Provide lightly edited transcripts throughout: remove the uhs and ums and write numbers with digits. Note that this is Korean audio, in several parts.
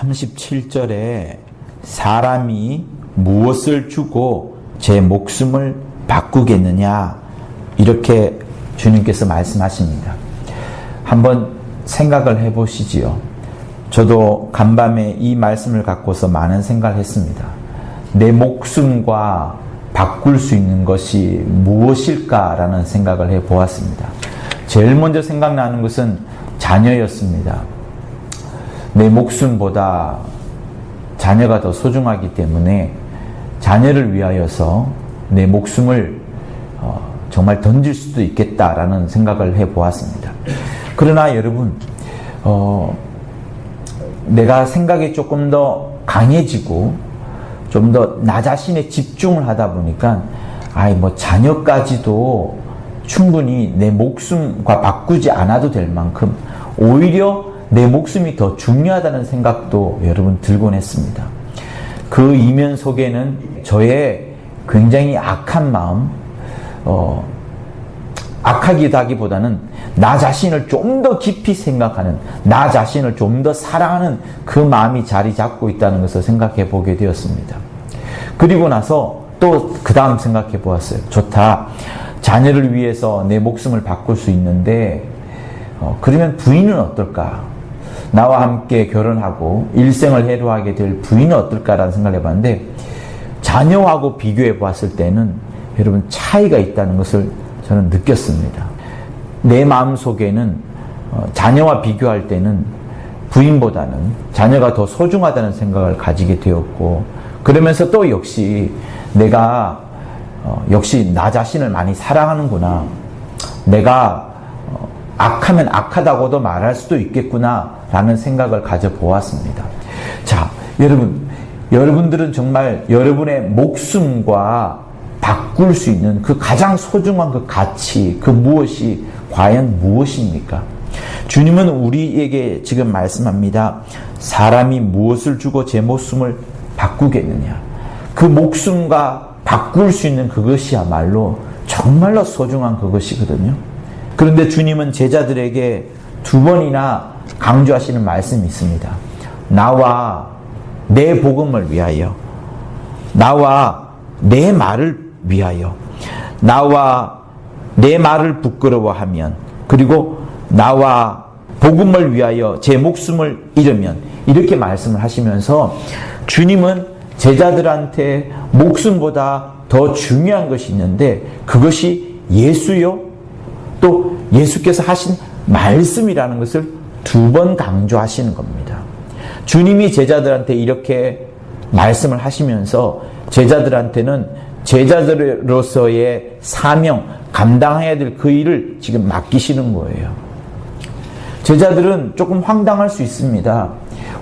37절에 사람이 무엇을 주고 제 목숨을 바꾸겠느냐, 이렇게 주님께서 말씀하십니다. 한번 생각을 해보시지요. 저도 간밤에 이 말씀을 갖고서 많은 생각을 했습니다. 내 목숨과 바꿀 수 있는 것이 무엇일까라는 생각을 해보았습니다. 제일 먼저 생각나는 것은 자녀였습니다. 내 목숨보다 자녀가 더 소중하기 때문에 자녀를 위하여서 내 목숨을 정말 던질 수도 있겠다라는 생각을 해보았습니다. 그러나 여러분, 내가 생각이 조금 더 강해지고 좀 더 나 자신에 집중을 하다 보니까 자녀까지도 충분히 내 목숨과 바꾸지 않아도 될 만큼 오히려 내 목숨이 더 중요하다는 생각도 여러분 들곤 했습니다. 그 이면 속에는 저의 굉장히 악한 마음, 악하기도 하기보다는 나 자신을 좀 더 깊이 생각하는, 나 자신을 좀 더 사랑하는 그 마음이 자리 잡고 있다는 것을 생각해 보게 되었습니다. 그리고 나서 또 그 다음 생각해 보았어요. 좋다. 자녀를 위해서 내 목숨을 바꿀 수 있는데 그러면 부인은 어떨까? 나와 함께 결혼하고 일생을 해로하게 될 부인은 어떨까라는 생각을 해봤는데, 자녀하고 비교해 보았을 때는 여러분 차이가 있다는 것을 저는 느꼈습니다. 내 마음속에는 자녀와 비교할 때는 부인보다는 자녀가 더 소중하다는 생각을 가지게 되었고, 그러면서 또 역시 내가 역시 나 자신을 많이 사랑하는구나, 내가 악하면 악하다고도 말할 수도 있겠구나 라는 생각을 가져보았습니다. 자, 여러분들은 정말 여러분의 목숨과 바꿀 수 있는 그 가장 소중한 그 가치, 그 무엇이 과연 무엇입니까? 주님은 우리에게 지금 말씀합니다. 사람이 무엇을 주고 제 목숨을 바꾸겠느냐. 그 목숨과 바꿀 수 있는 그것이야말로 정말로 소중한 그것이거든요. 그런데 주님은 제자들에게 두 번이나 강조하시는 말씀이 있습니다. 나와 내 복음을 위하여, 나와 내 말을 위하여, 나와 내 말을 부끄러워하면, 그리고 나와 복음을 위하여 제 목숨을 잃으면, 이렇게 말씀을 하시면서 주님은 제자들한테 목숨보다 더 중요한 것이 있는데 그것이 예수요, 또 예수께서 하신 말씀이라는 것을 두 번 강조하시는 겁니다. 주님이 제자들한테 이렇게 말씀을 하시면서 제자들한테는 제자들로서의 사명, 감당해야 될 그 일을 지금 맡기시는 거예요. 제자들은 조금 황당할 수 있습니다.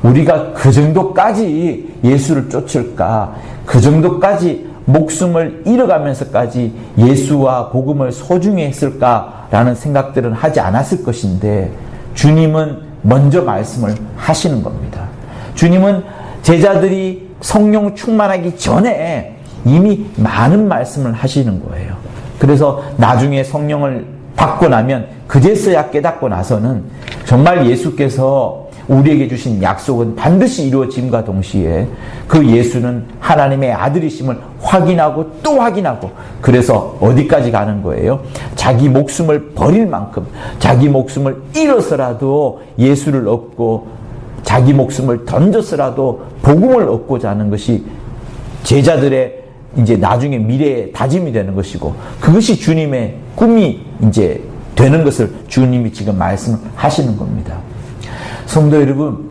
우리가 그 정도까지 예수를 쫓을까? 그 정도까지 목숨을 잃어가면서까지 예수와 복음을 소중히 했을까라는 생각들은 하지 않았을 것인데, 주님은 먼저 말씀을 하시는 겁니다. 주님은 제자들이 성령 충만하기 전에 이미 많은 말씀을 하시는 거예요. 그래서 나중에 성령을 받고 나면 그제서야 깨닫고 나서는 정말 예수께서 우리에게 주신 약속은 반드시 이루어짐과 동시에 그 예수는 하나님의 아들이심을 확인하고 또 확인하고, 그래서 어디까지 가는 거예요? 자기 목숨을 버릴 만큼, 자기 목숨을 잃어서라도 예수를 얻고 자기 목숨을 던져서라도 복음을 얻고자 하는 것이 제자들의 이제 나중에 미래의 다짐이 되는 것이고, 그것이 주님의 꿈이 이제 되는 것을 주님이 지금 말씀을 하시는 겁니다. 성도 여러분,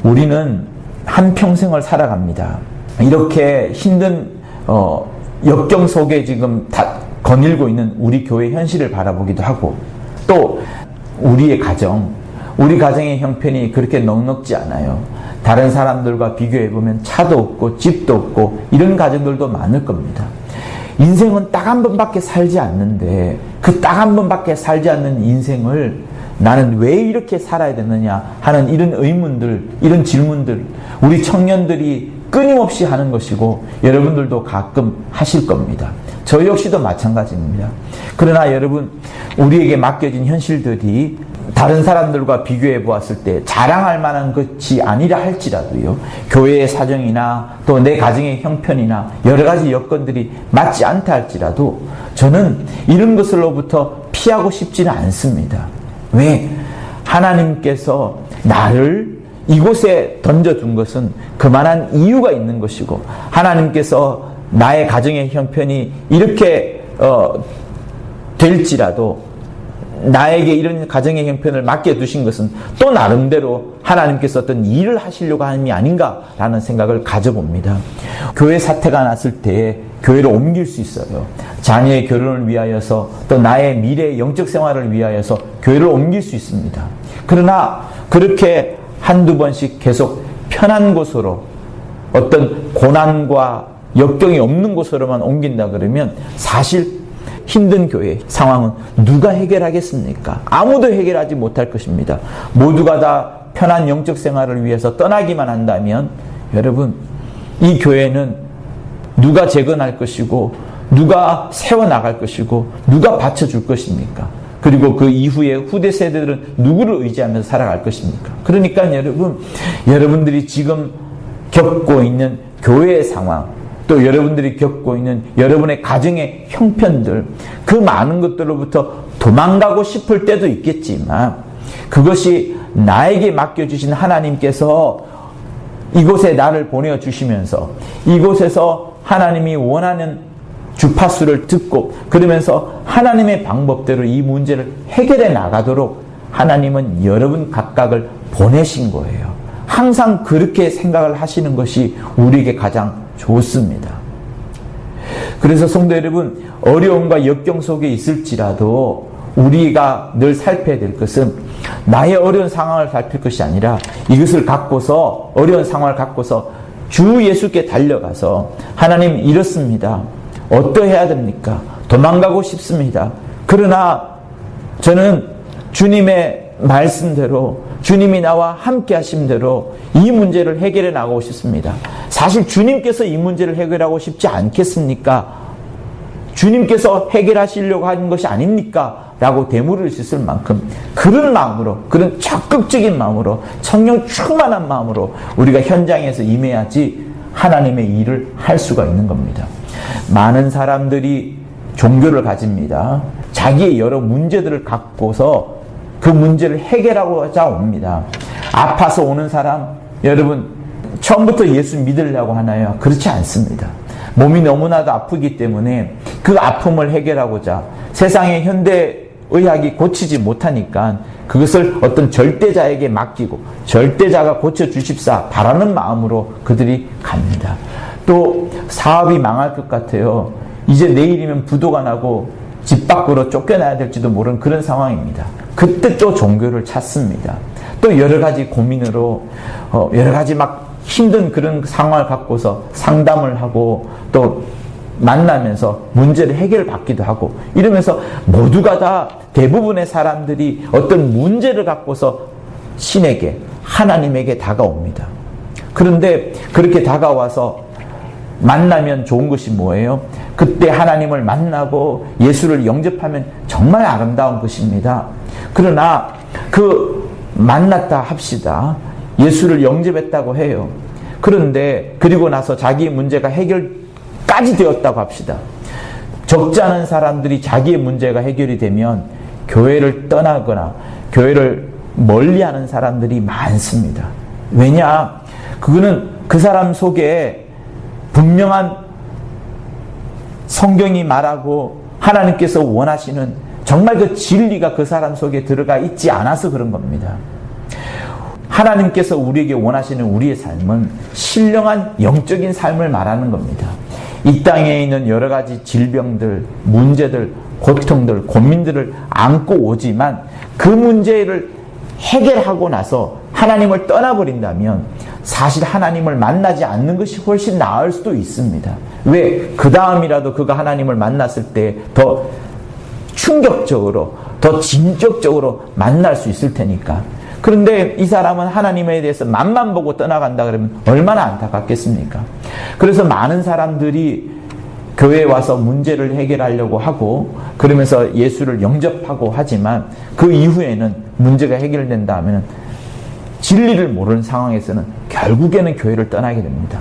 우리는 한평생을 살아갑니다. 이렇게 힘든 역경 속에 지금 다 거닐고 있는 우리 교회 현실을 바라보기도 하고, 또 우리의 가정, 우리 가정의 형편이 그렇게 넉넉지 않아요. 다른 사람들과 비교해보면 차도 없고 집도 없고 이런 가정들도 많을 겁니다. 인생은 딱 한 번밖에 살지 않는데 그 딱 한 번밖에 살지 않는 인생을 나는 왜 이렇게 살아야 되느냐 하는 이런 의문들, 이런 질문들 우리 청년들이 끊임없이 하는 것이고 여러분들도 가끔 하실 겁니다. 저 역시도 마찬가지입니다. 그러나 여러분, 우리에게 맡겨진 현실들이 다른 사람들과 비교해 보았을 때 자랑할 만한 것이 아니라 할지라도요, 교회의 사정이나 또 내 가정의 형편이나 여러 가지 여건들이 맞지 않다 할지라도 저는 이런 것으로부터 피하고 싶지는 않습니다. 왜? 하나님께서 나를 이곳에 던져둔 것은 그만한 이유가 있는 것이고, 하나님께서 나의 가정의 형편이 이렇게 될지라도 나에게 이런 가정의 형편을 맡겨두신 것은 또 나름대로 하나님께서 어떤 일을 하시려고 함이 아닌가라는 생각을 가져봅니다. 교회 사태가 났을 때 교회를 옮길 수 있어요. 자녀의 결혼을 위하여서, 또 나의 미래의 영적 생활을 위하여서 교회를 옮길 수 있습니다. 그러나 그렇게 한두 번씩 계속 편한 곳으로, 어떤 고난과 역경이 없는 곳으로만 옮긴다 그러면 사실 힘든 교회 상황은 누가 해결하겠습니까? 아무도 해결하지 못할 것입니다. 모두가 다 편한 영적 생활을 위해서 떠나기만 한다면 여러분, 이 교회는 누가 재건할 것이고 누가 세워나갈 것이고 누가 받쳐줄 것입니까? 그리고 그 이후에 후대 세대들은 누구를 의지하면서 살아갈 것입니까? 그러니까 여러분들이 지금 겪고 있는 교회의 상황, 또 여러분들이 겪고 있는 여러분의 가정의 형편들, 그 많은 것들로부터 도망가고 싶을 때도 있겠지만, 그것이 나에게 맡겨주신 하나님께서 이곳에 나를 보내주시면서 이곳에서 하나님이 원하는 주파수를 듣고, 그러면서 하나님의 방법대로 이 문제를 해결해 나가도록 하나님은 여러분 각각을 보내신 거예요. 항상 그렇게 생각을 하시는 것이 우리에게 가장 좋습니다. 그래서 성도 여러분, 어려움과 역경 속에 있을지라도 우리가 늘 살펴야 될 것은 나의 어려운 상황을 살필 것이 아니라 이것을 갖고서, 어려운 상황을 갖고서 주 예수께 달려가서 하나님 이렇습니다. 어떠해야 됩니까? 도망가고 싶습니다. 그러나 저는 주님의 말씀대로, 주님이 나와 함께 하신 대로 이 문제를 해결해 나가고 싶습니다. 사실 주님께서 이 문제를 해결하고 싶지 않겠습니까? 주님께서 해결하시려고 하는 것이 아닙니까? 라고 되물을 짓을 만큼 그런 마음으로, 그런 적극적인 마음으로, 성령 충만한 마음으로 우리가 현장에서 임해야지 하나님의 일을 할 수가 있는 겁니다. 많은 사람들이 종교를 가집니다. 자기의 여러 문제들을 갖고서 그 문제를 해결하고자 옵니다. 아파서 오는 사람, 여러분 처음부터 예수 믿으려고 하나요? 그렇지 않습니다. 몸이 너무나도 아프기 때문에 그 아픔을 해결하고자, 세상의 현대의학이 고치지 못하니까 그것을 어떤 절대자에게 맡기고 절대자가 고쳐주십사 바라는 마음으로 그들이 갑니다. 또 사업이 망할 것 같아요. 이제 내일이면 부도가 나고 집 밖으로 쫓겨나야 될지도 모르는 그런 상황입니다. 그때 또 종교를 찾습니다. 또 여러 가지 고민으로 여러 가지 막 힘든 그런 상황을 갖고서 상담을 하고 또 만나면서 문제를 해결받기도 하고, 이러면서 모두가 다, 대부분의 사람들이 어떤 문제를 갖고서 신에게, 하나님에게 다가옵니다. 그런데 그렇게 다가와서 만나면 좋은 것이 뭐예요? 그때 하나님을 만나고 예수를 영접하면 정말 아름다운 것입니다. 그러나 그 만났다 합시다. 예수를 영접했다고 해요. 그런데 그리고 나서 자기의 문제가 해결까지 되었다고 합시다. 적지 않은 사람들이 자기의 문제가 해결이 되면 교회를 떠나거나 교회를 멀리하는 사람들이 많습니다. 왜냐? 그거는 그 사람 속에 분명한 성경이 말하고 하나님께서 원하시는 정말 그 진리가 그 사람 속에 들어가 있지 않아서 그런 겁니다. 하나님께서 우리에게 원하시는 우리의 삶은 신령한 영적인 삶을 말하는 겁니다. 이 땅에 있는 여러 가지 질병들, 문제들, 고통들, 고민들을 안고 오지만 그 문제를 해결하고 나서 하나님을 떠나버린다면 사실 하나님을 만나지 않는 것이 훨씬 나을 수도 있습니다. 왜? 그 다음이라도 그가 하나님을 만났을 때 더 충격적으로, 더 진적적으로 만날 수 있을 테니까. 그런데 이 사람은 하나님에 대해서 맛만 보고 떠나간다 그러면 얼마나 안타깝겠습니까? 그래서 많은 사람들이 교회에 와서 문제를 해결하려고 하고 그러면서 예수를 영접하고 하지만 그 이후에는 문제가 해결된다 하면 진리를 모르는 상황에서는 결국에는 교회를 떠나게 됩니다.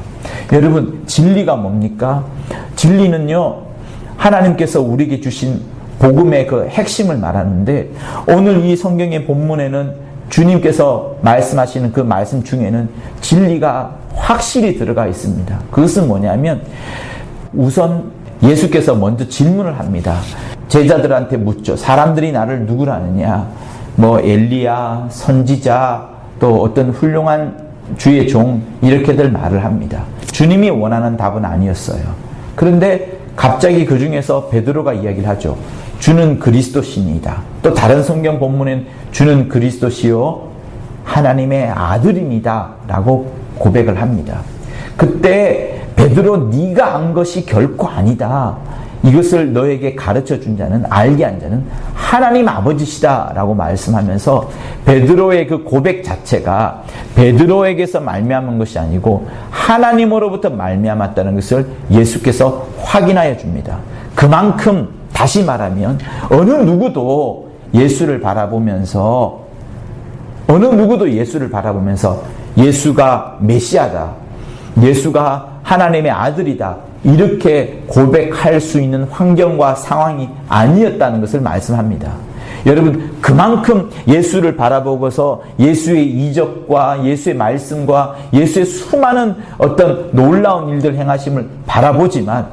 여러분, 진리가 뭡니까? 진리는요, 하나님께서 우리에게 주신 복음의 그 핵심을 말하는데, 오늘 이 성경의 본문에는 주님께서 말씀하시는 그 말씀 중에는 진리가 확실히 들어가 있습니다. 그것은 뭐냐면, 우선 예수께서 먼저 질문을 합니다. 제자들한테 묻죠. 사람들이 나를 누구라 하느냐? 뭐 엘리야, 선지자, 또 어떤 훌륭한 주의 종, 이렇게들 말을 합니다. 주님이 원하는 답은 아니었어요. 그런데 갑자기 그 중에서 베드로가 이야기를 하죠. 주는 그리스도시니이다. 또 다른 성경 본문엔 주는 그리스도시요 하나님의 아들입니다 라고 고백을 합니다. 그때 베드로, 네가 안 것이 결코 아니다. 이것을 너에게 가르쳐 준 자는, 알게 한 자는 하나님 아버지시다 라고 말씀하면서 베드로의 그 고백 자체가 베드로에게서 말미암은 것이 아니고 하나님으로부터 말미암았다는 것을 예수께서 확인하여 줍니다. 그만큼 다시 말하면 어느 누구도 예수를 바라보면서 예수가 메시아다, 예수가 하나님의 아들이다, 이렇게 고백할 수 있는 환경과 상황이 아니었다는 것을 말씀합니다. 여러분, 그만큼 예수를 바라보고서 예수의 이적과 예수의 말씀과 예수의 수많은 어떤 놀라운 일들 행하심을 바라보지만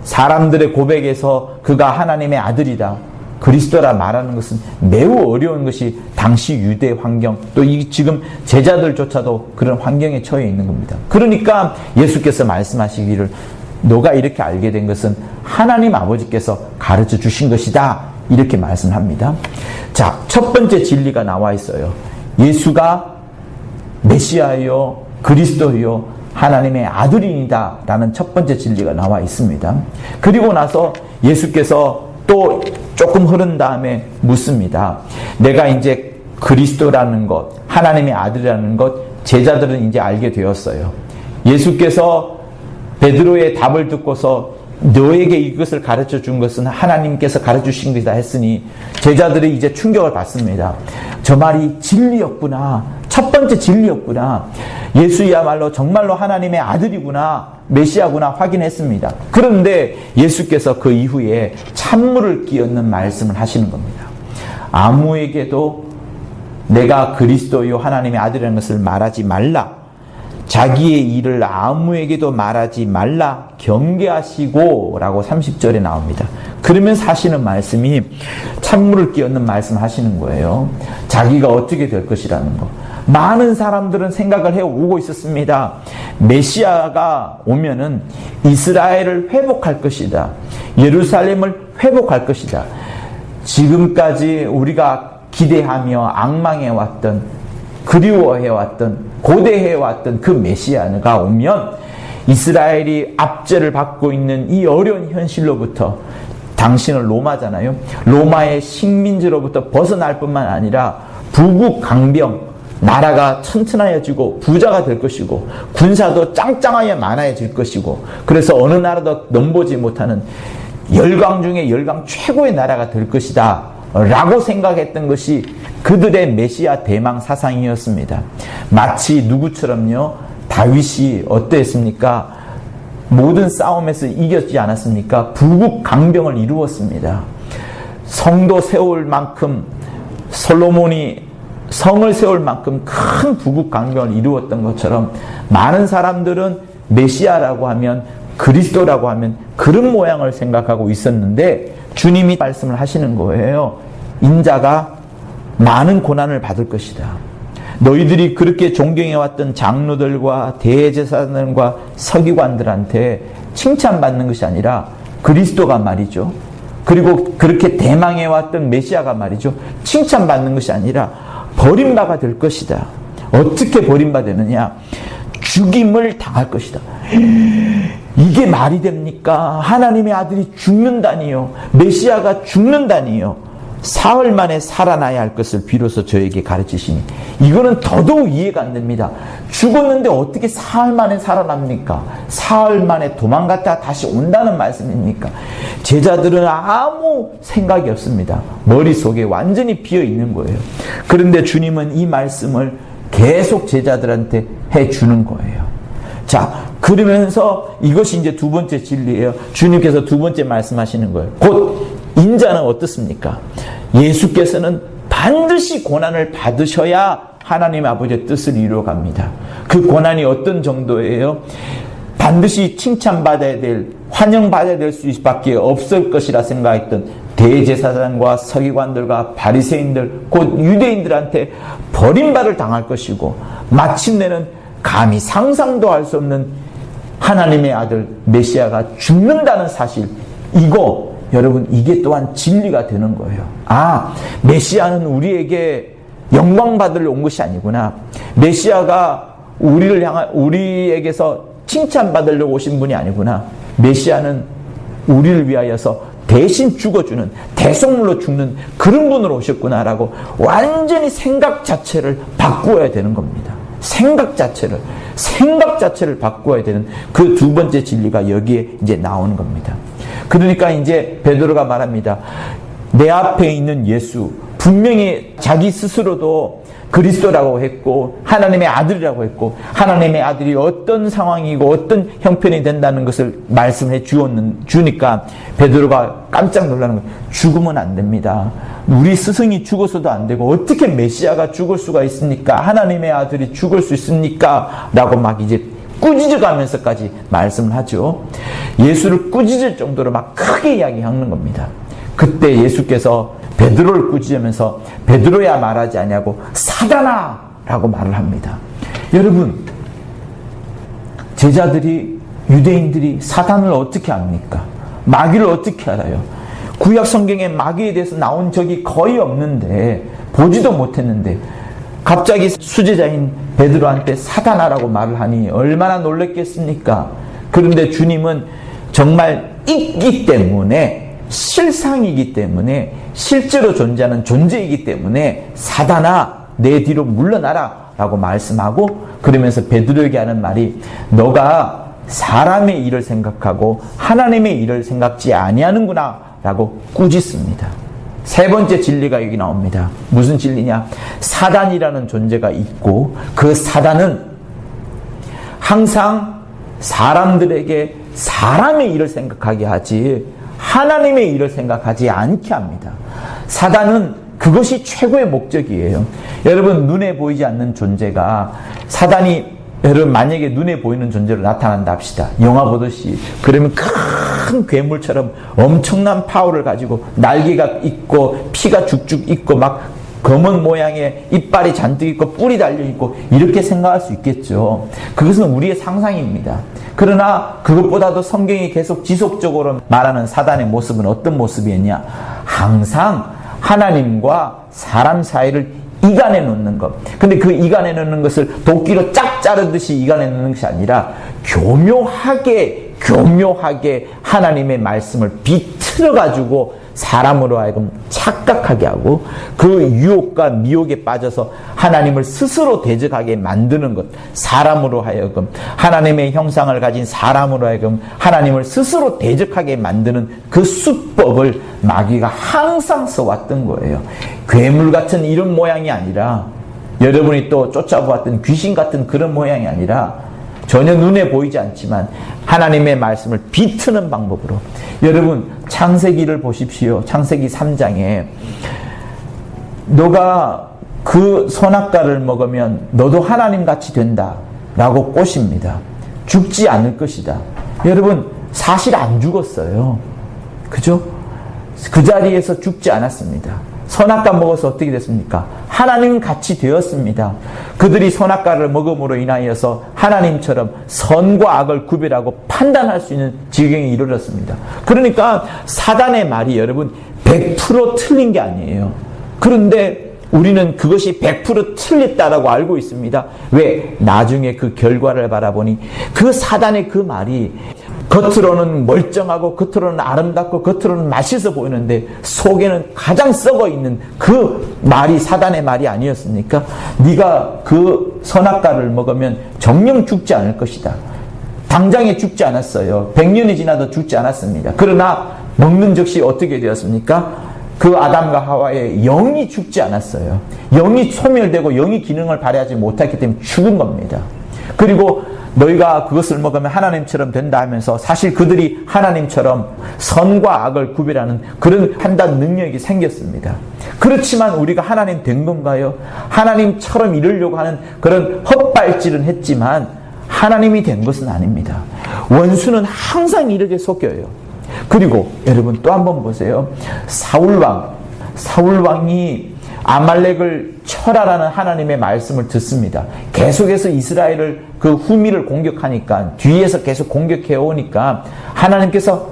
사람들의 고백에서 그가 하나님의 아들이다, 그리스도라 말하는 것은 매우 어려운 것이 당시 유대 환경, 또 지금 제자들조차도 그런 환경에 처해 있는 겁니다. 그러니까 예수께서 말씀하시기를 너가 이렇게 알게 된 것은 하나님 아버지께서 가르쳐 주신 것이다, 이렇게 말씀합니다. 자, 첫 번째 진리가 나와 있어요. 예수가 메시아요, 그리스도요, 하나님의 아들이다 라는 첫 번째 진리가 나와 있습니다. 그리고 나서 예수께서 또 조금 흐른 다음에 묻습니다. 내가 이제 그리스도라는 것, 하나님의 아들이라는 것, 제자들은 이제 알게 되었어요. 예수께서 베드로의 답을 듣고서 너에게 이것을 가르쳐 준 것은 하나님께서 가르쳐 주신 것이다 했으니 제자들이 이제 충격을 받습니다. 저 말이 진리였구나. 첫 번째 진리였구나. 예수야말로 정말로 하나님의 아들이구나, 메시아구나 확인했습니다. 그런데 예수께서 그 이후에 찬물을 끼얹는 말씀을 하시는 겁니다. 아무에게도 내가 그리스도요 하나님의 아들이라는 것을 말하지 말라. 자기의 일을 아무에게도 말하지 말라 경계하시고 라고 30절에 나옵니다. 그러면서 하시는 말씀이 찬물을 끼얹는 말씀 하시는 거예요. 자기가 어떻게 될 것이라는 거. 많은 사람들은 생각을 해오고 있었습니다. 메시아가 오면은 이스라엘을 회복할 것이다, 예루살렘을 회복할 것이다. 지금까지 우리가 기대하며 앙망해왔던, 그리워해왔던, 고대해왔던 그 메시아가 오면 이스라엘이 압제를 받고 있는 이 어려운 현실로부터, 당신은 로마잖아요. 로마의 식민지로부터 벗어날 뿐만 아니라 부국 강병, 나라가 튼튼해지고 부자가 될 것이고 군사도 짱짱하게 많아질 것이고, 그래서 어느 나라도 넘보지 못하는 열강 중에 열강 최고의 나라가 될 것이다 라고 생각했던 것이 그들의 메시아 대망 사상이었습니다. 마치 누구처럼요, 다윗이 어땠습니까? 모든 싸움에서 이겼지 않았습니까? 부국 강병을 이루었습니다. 성도 세울 만큼, 솔로몬이 성을 세울 만큼 큰 부국 강병을 이루었던 것처럼 많은 사람들은 메시아라고 하면, 그리스도라고 하면 그런 모양을 생각하고 있었는데 주님이 말씀을 하시는 거예요. 인자가 많은 고난을 받을 것이다. 너희들이 그렇게 존경해왔던 장로들과 대제사장과 서기관들한테 칭찬받는 것이 아니라 그리스도가 말이죠, 그리고 그렇게 대망해왔던 메시아가 말이죠, 칭찬받는 것이 아니라 버림받아 될 것이다. 어떻게 버림받느냐? 죽임을 당할 것이다. 이게 말이 됩니까? 하나님의 아들이 죽는다니요, 메시아가 죽는다니요. 사흘 만에 살아나야 할 것을 비로소 저에게 가르치시니, 이거는 더더욱 이해가 안 됩니다. 죽었는데 어떻게 사흘 만에 살아납니까? 사흘 만에 도망갔다가 다시 온다는 말씀입니까? 제자들은 아무 생각이 없습니다. 머릿속에 완전히 비어 있는 거예요. 그런데 주님은 이 말씀을 계속 제자들한테 해주는 거예요. 자, 그러면서 이것이 이제 두 번째 진리예요. 주님께서 두 번째 말씀하시는 거예요. 곧 인자는 어떻습니까? 예수께서는 반드시 고난을 받으셔야 하나님 아버지의 뜻을 이루어갑니다. 그 고난이 어떤 정도예요? 반드시 칭찬받아야 될, 환영받아야 될 수밖에 없을 것이라 생각했던 대제사장과 서기관들과 바리새인들, 곧 유대인들한테 버림받을 당할 것이고, 마침내는 감히 상상도 할 수 없는 하나님의 아들 메시아가 죽는다는 사실, 여러분, 이게 또한 진리가 되는 거예요. 아, 메시아는 우리에게 영광 받으러 온 것이 아니구나. 메시아가 우리에게서 칭찬받으려고 오신 분이 아니구나. 메시아는 우리를 위하여서 대신 죽어주는, 대속물로 죽는 그런 분으로 오셨구나라고 완전히 생각 자체를 바꾸어야 되는 겁니다. 생각 자체를 바꾸어야 되는 그 두 번째 진리가 여기에 이제 나오는 겁니다. 그러니까 이제 베드로가 말합니다. 내 앞에 있는 예수, 분명히 자기 스스로도 그리스도라고 했고 하나님의 아들이라고 했고, 하나님의 아들이 어떤 상황이고 어떤 형편이 된다는 것을 말씀해 주니까 베드로가 깜짝 놀라는 거예요. 죽으면 안 됩니다. 우리 스승이 죽어서도 안 되고 어떻게 메시아가 죽을 수가 있습니까? 하나님의 아들이 죽을 수 있습니까? 라고 막 이제 꾸짖어 가면서까지 말씀을 하죠. 예수를 꾸짖을 정도로 막 크게 이야기하는 겁니다. 그때 예수께서 베드로를 꾸짖으면서 베드로야 말하지 아니하고 사단아 라고 말을 합니다. 여러분, 제자들이, 유대인들이 사단을 어떻게 압니까? 마귀를 어떻게 알아요? 구약 성경에 마귀에 대해서 나온 적이 거의 없는데, 보지도 못했는데 갑자기 수제자인 베드로한테 사단아라고 말을 하니 얼마나 놀랬겠습니까? 그런데 주님은 정말 있기 때문에, 실상이기 때문에, 실제로 존재하는 존재이기 때문에 사단아 내 뒤로 물러나라 라고 말씀하고, 그러면서 베드로에게 하는 말이, 너가 사람의 일을 생각하고 하나님의 일을 생각지 아니하는구나 라고 꾸짖습니다. 세 번째 진리가 여기 나옵니다. 무슨 진리냐? 사단이라는 존재가 있고, 그 사단은 항상 사람들에게 사람의 일을 생각하게 하지 하나님의 일을 생각하지 않게 합니다. 사단은 그것이 최고의 목적이에요. 여러분, 눈에 보이지 않는 존재가, 사단이 여러분 만약에 눈에 보이는 존재로 나타난다 합시다. 영화 보듯이. 그러면 큰 괴물처럼 엄청난 파워를 가지고 날개가 있고 피가 죽죽 있고 막 검은 모양의 이빨이 잔뜩 있고 뿔이 달려있고 이렇게 생각할 수 있겠죠. 그것은 우리의 상상입니다. 그러나 그것보다도 성경이 계속 지속적으로 말하는 사단의 모습은 어떤 모습이었냐? 항상 하나님과 사람 사이를 이간해 놓는 것. 근데 그 이간해 놓는 것을 도끼로 짝 자르듯이 이간해 놓는 것이 아니라 교묘하게 하나님의 말씀을 비틀어 가지고 사람으로 하여금 착각하게 하고, 그 유혹과 미혹에 빠져서 하나님을 스스로 대적하게 만드는 것. 사람으로 하여금, 하나님의 형상을 가진 사람으로 하여금 하나님을 스스로 대적하게 만드는 그 수법을 마귀가 항상 써왔던 거예요. 괴물 같은 이런 모양이 아니라, 여러분이 또 쫓아보았던 귀신 같은 그런 모양이 아니라, 전혀 눈에 보이지 않지만 하나님의 말씀을 비트는 방법으로. 여러분, 창세기를 보십시오. 창세기 3장에 너가 그 선악과를 먹으면 너도 하나님같이 된다 라고 꼬십니다. 죽지 않을 것이다. 여러분, 사실 안 죽었어요. 그죠? 그 자리에서 죽지 않았습니다. 선악과 먹어서 어떻게 됐습니까? 하나님 같이 되었습니다. 그들이 선악과를 먹음으로 인하여서 하나님처럼 선과 악을 구별하고 판단할 수 있는 지경에 이르렀습니다. 그러니까 사단의 말이 여러분 100% 틀린 게 아니에요. 그런데 우리는 그것이 100% 틀렸다라고 알고 있습니다. 왜? 나중에 그 결과를 바라보니 그 사단의 그 말이 겉으로는 멀쩡하고 겉으로는 아름답고 겉으로는 맛있어 보이는데 속에는 가장 썩어 있는 그 말이 사단의 말이 아니었습니까? 네가 그 선악과를 먹으면 정령 죽지 않을 것이다. 당장에 죽지 않았어요. 100년이 지나도 죽지 않았습니다. 그러나 먹는 즉시 어떻게 되었습니까? 그 아담과 하와의 영이 죽지 않았어요. 영이 소멸되고 영이 기능을 발휘하지 못했기 때문에 죽은 겁니다. 그리고 너희가 그것을 먹으면 하나님처럼 된다 하면서 사실 그들이 하나님처럼 선과 악을 구별하는 그런 판단 능력이 생겼습니다. 그렇지만 우리가 하나님 된 건가요? 하나님처럼 이루려고 하는 그런 헛발질은 했지만 하나님이 된 것은 아닙니다. 원수는 항상 이렇게 속여요. 그리고 여러분 또 한번 보세요. 사울왕이 아말렉을 철하라는 하나님의 말씀을 듣습니다. 계속해서 이스라엘을 그 후미를 공격하니까 뒤에서 계속 공격해 오니까 하나님께서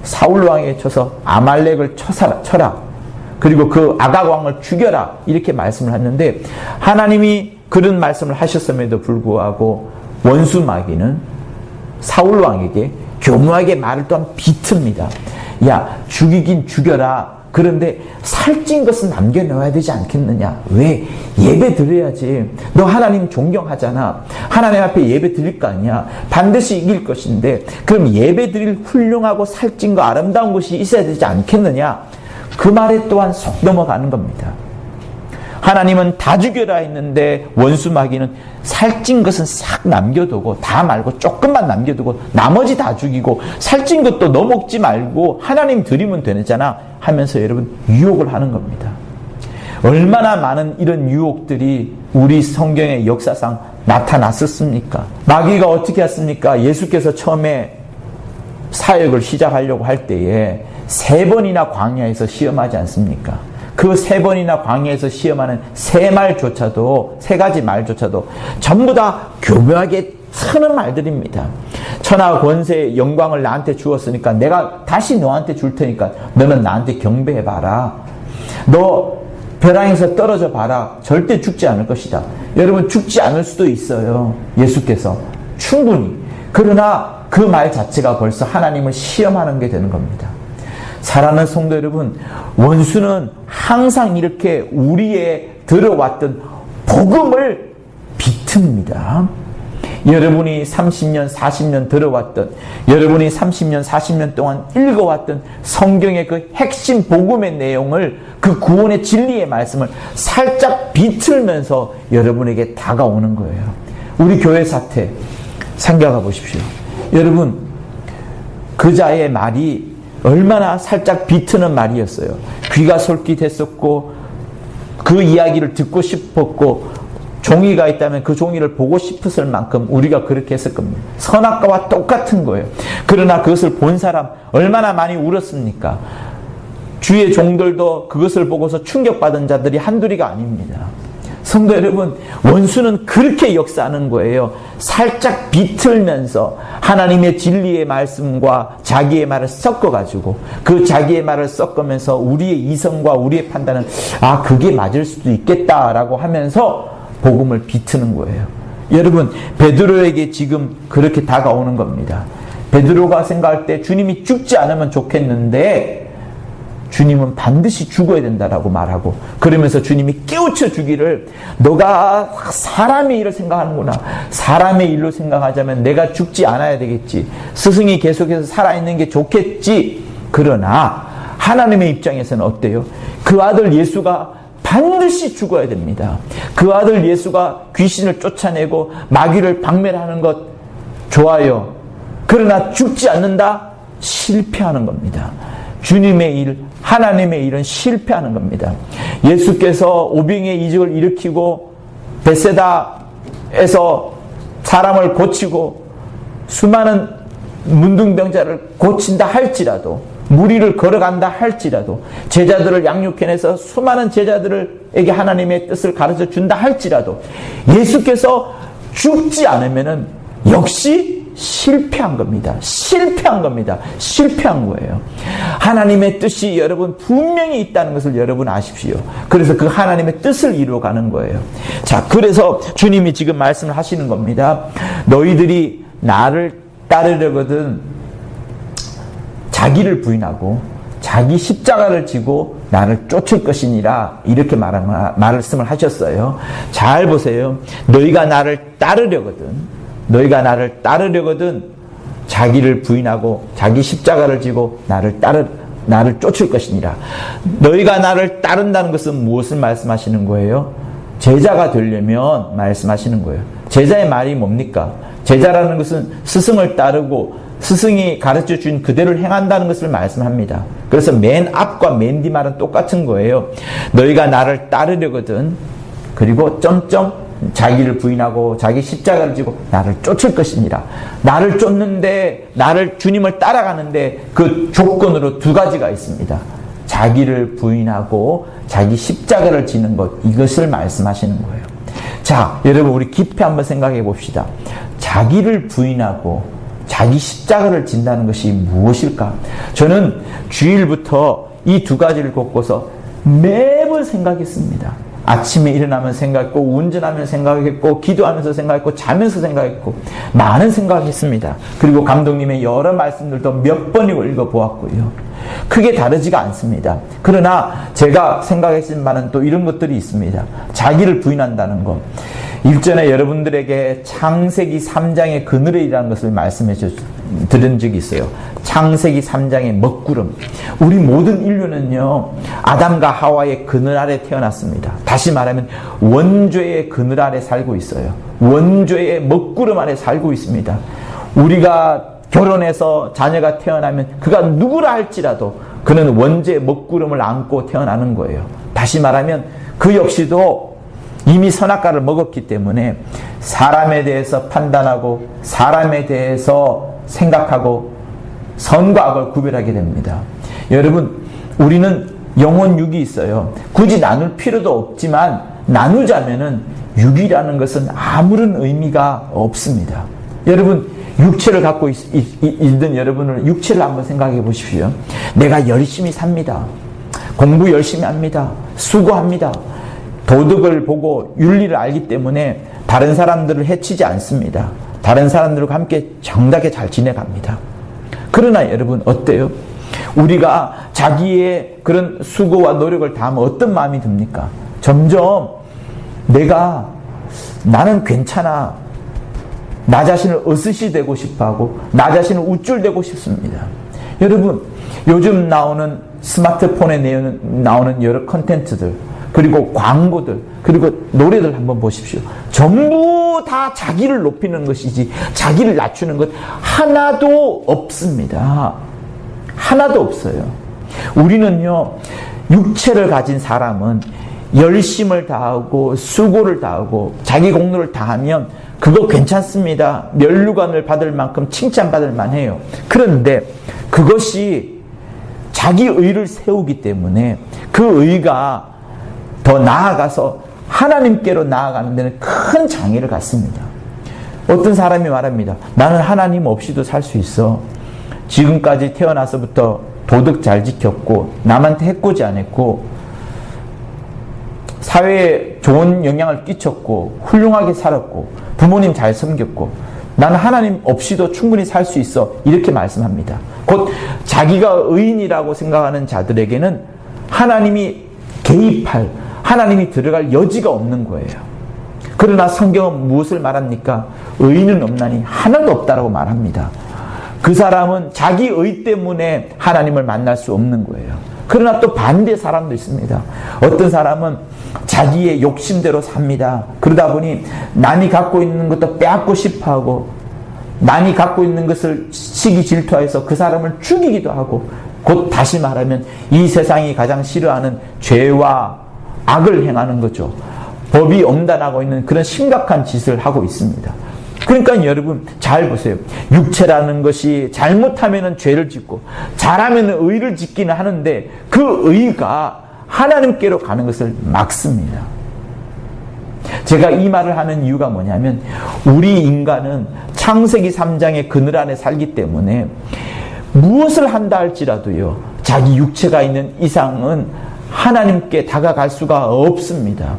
사울왕에 쳐서 아말렉을 쳐라. 그리고 그 아각왕을 죽여라. 이렇게 말씀을 했는데 하나님이 그런 말씀을 하셨음에도 불구하고 원수 마귀는 사울왕에게 교묘하게 말을 또한 비틉니다. 야, 죽이긴 죽여라. 그런데 살찐 것은 남겨놓아야 되지 않겠느냐. 왜? 예배 드려야지. 너 하나님 존경하잖아. 하나님 앞에 예배 드릴 거 아니야. 반드시 이길 것인데 그럼 예배 드릴 훌륭하고 살찐 거 아름다운 것이 있어야 되지 않겠느냐. 그 말에 또한 속 넘어가는 겁니다. 하나님은 다 죽여라 했는데 원수 마귀는 살찐 것은 싹 남겨두고 다 말고 조금만 남겨두고 나머지 다 죽이고 살찐 것도 너 먹지 말고 하나님 드리면 되잖아 하면서 여러분 유혹을 하는 겁니다. 얼마나 많은 이런 유혹들이 우리 성경의 역사상 나타났었습니까? 마귀가 어떻게 했습니까? 예수께서 처음에 사역을 시작하려고 할 때에 3번이나 광야에서 시험하지 않습니까? 그 3번이나 광야에서 시험하는 3가지 말조차도 전부 다 교묘하게 트는 말들입니다. 천하 권세 영광을 나한테 주었으니까 내가 다시 너한테 줄 테니까 너는 나한테 경배해봐라. 너 벼랑에서 떨어져 봐라. 절대 죽지 않을 것이다. 여러분 죽지 않을 수도 있어요. 예수께서 충분히. 그러나 그 말 자체가 벌써 하나님을 시험하는 게 되는 겁니다. 사랑하는 성도 여러분, 원수는 항상 이렇게 우리의 들어왔던 복음을 비틉니다. 여러분이 30년, 40년 들어왔던, 여러분이 30년, 40년 동안 읽어왔던 성경의 그 핵심 복음의 내용을, 그 구원의 진리의 말씀을 살짝 비틀면서 여러분에게 다가오는 거예요. 우리 교회 사태 생각해 보십시오. 여러분, 그자의 말이 얼마나 살짝 비트는 말이었어요. 귀가 솔깃했었고 그 이야기를 듣고 싶었고 종이가 있다면 그 종이를 보고 싶었을 만큼 우리가 그렇게 했을 겁니다. 선악과와 똑같은 거예요. 그러나 그것을 본 사람 얼마나 많이 울었습니까? 주의 종들도 그것을 보고서 충격받은 자들이 한둘이가 아닙니다. 성도 여러분, 원수는 그렇게 역사하는 거예요. 살짝 비틀면서 하나님의 진리의 말씀과 자기의 말을 섞어가지고 그 자기의 말을 섞으면서 우리의 이성과 우리의 판단은 그게 맞을 수도 있겠다라고 하면서 복음을 비트는 거예요. 여러분, 베드로에게 지금 그렇게 다가오는 겁니다. 베드로가 생각할 때 주님이 죽지 않으면 좋겠는데 주님은 반드시 죽어야 된다라고 말하고 그러면서 주님이 깨우쳐 주기를 너가 사람의 일을 생각하는구나. 사람의 일로 생각하자면 내가 죽지 않아야 되겠지. 스승이 계속해서 살아있는 게 좋겠지. 그러나 하나님의 입장에서는 어때요? 그 아들 예수가 반드시 죽어야 됩니다. 그 아들 예수가 귀신을 쫓아내고 마귀를 박멸하는 것 좋아요. 그러나 죽지 않는다? 실패하는 겁니다. 주님의 일, 하나님의 일은 실패하는 겁니다. 예수께서 오병이의 이적을 일으키고 베세다에서 사람을 고치고 수많은 문둥병자를 고친다 할지라도 무리를 걸어간다 할지라도 제자들을 양육해내서 수많은 제자들에게 하나님의 뜻을 가르쳐 준다 할지라도 예수께서 죽지 않으면은 역시 실패한 겁니다. 실패한 겁니다. 실패한 거예요. 하나님의 뜻이 여러분 분명히 있다는 것을 여러분 아십시오. 그래서 그 하나님의 뜻을 이루어가는 거예요. 자, 그래서 주님이 지금 말씀을 하시는 겁니다. 너희들이 나를 따르려거든 자기를 부인하고 자기 십자가를 지고 나를 쫓을 것이니라 이렇게 말씀을 하셨어요. 잘 보세요. 너희가 나를 따르려거든 자기를 부인하고 자기 십자가를 지고 나를 쫓을 것이니라. 너희가 나를 따른다는 것은 무엇을 말씀하시는 거예요? 제자가 되려면 말씀하시는 거예요. 제자의 말이 뭡니까? 제자라는 것은 스승을 따르고 스승이 가르쳐 준 그대로 행한다는 것을 말씀합니다. 그래서 맨 앞과 맨 뒤 말은 똑같은 거예요. 너희가 나를 따르려거든 그리고 자기를 부인하고 자기 십자가를 지고 나를 쫓을 것이니라. 나를 쫓는데 주님을 따라가는데 그 조건으로 두 가지가 있습니다. 자기를 부인하고 자기 십자가를 지는 것, 이것을 말씀하시는 거예요. 자, 여러분 우리 깊이 한번 생각해 봅시다. 자기를 부인하고 자기 십자가를 진다는 것이 무엇일까? 저는 주일부터 이 두 가지를 꼽고서 매번 생각했습니다. 아침에 일어나면 생각했고, 운전하면 생각했고, 기도하면서 생각했고, 자면서 생각했고, 많은 생각을 했습니다. 그리고 감독님의 여러 말씀들도 몇 번이고 읽어보았고요. 크게 다르지가 않습니다. 그러나 제가 생각했을 만한 또 이런 것들이 있습니다. 자기를 부인한다는 것. 일전에 여러분들에게 창세기 3장의 그늘이라는 것을 말씀해 드린 적이 있어요. 창세기 3장의 먹구름. 우리 모든 인류는요, 아담과 하와의 그늘 아래 태어났습니다. 다시 말하면 원죄의 그늘 아래 살고 있어요. 원죄의 먹구름 아래 살고 있습니다. 우리가 결혼해서 자녀가 태어나면 그가 누구라 할지라도 그는 원죄의 먹구름을 안고 태어나는 거예요. 다시 말하면 그 역시도 이미 선악과를 먹었기 때문에 사람에 대해서 판단하고 사람에 대해서 생각하고 선과 악을 구별하게 됩니다. 여러분, 우리는 영혼 육이 있어요. 굳이 나눌 필요도 없지만 나누자면은 육이라는 것은 아무런 의미가 없습니다. 여러분, 육체를 갖고 있는 여러분을 육체를 한번 생각해 보십시오. 내가 열심히 삽니다. 공부 열심히 합니다. 수고합니다. 도덕을 보고 윤리를 알기 때문에 다른 사람들을 해치지 않습니다. 다른 사람들과 함께 정답게 잘 지내갑니다. 그러나 여러분 어때요? 우리가 자기의 그런 수고와 노력을 다하면 어떤 마음이 듭니까? 점점 나는 괜찮아. 나 자신을 어스시되고 싶어하고 나 자신을 우쭐대고 싶습니다. 여러분, 요즘 나오는 스마트폰에 나오는 여러 컨텐츠들, 그리고 광고들, 그리고 노래들 한번 보십시오. 전부 다 자기를 높이는 것이지 자기를 낮추는 것 하나도 없습니다. 하나도 없어요. 우리는요, 육체를 가진 사람은 열심을 다하고 수고를 다하고 자기 공로를 다하면 그거 괜찮습니다. 면류관을 받을 만큼 칭찬받을 만해요. 그런데 그것이 자기 의를 세우기 때문에 그 의가 더 나아가서 하나님께로 나아가는 데는 큰 장애를 갖습니다. 어떤 사람이 말합니다. 나는 하나님 없이도 살 수 있어. 지금까지 태어나서부터 도덕 잘 지켰고 남한테 해코지 안 했고 사회에 좋은 영향을 끼쳤고 훌륭하게 살았고 부모님 잘 섬겼고 나는 하나님 없이도 충분히 살 수 있어. 이렇게 말씀합니다. 곧 자기가 의인이라고 생각하는 자들에게는 하나님이 개입할, 하나님이 들어갈 여지가 없는 거예요. 그러나 성경은 무엇을 말합니까? 의인은 없나니 하나도 없다라고 말합니다. 그 사람은 자기 의 때문에 하나님을 만날 수 없는 거예요. 그러나 또 반대 사람도 있습니다. 어떤 사람은 자기의 욕심대로 삽니다. 그러다 보니 남이 갖고 있는 것도 빼앗고 싶어하고 남이 갖고 있는 것을 시기 질투해서 그 사람을 죽이기도 하고, 곧 다시 말하면 이 세상이 가장 싫어하는 죄와 악을 행하는 거죠. 법이 엄단하고 있는 그런 심각한 짓을 하고 있습니다. 그러니까 여러분 잘 보세요. 육체라는 것이 잘못하면 죄를 짓고 잘하면 의를 짓기는 하는데 그 의가 하나님께로 가는 것을 막습니다. 제가 이 말을 하는 이유가 뭐냐면 우리 인간은 창세기 3장의 그늘 안에 살기 때문에 무엇을 한다 할지라도요, 자기 육체가 있는 이상은 하나님께 다가갈 수가 없습니다.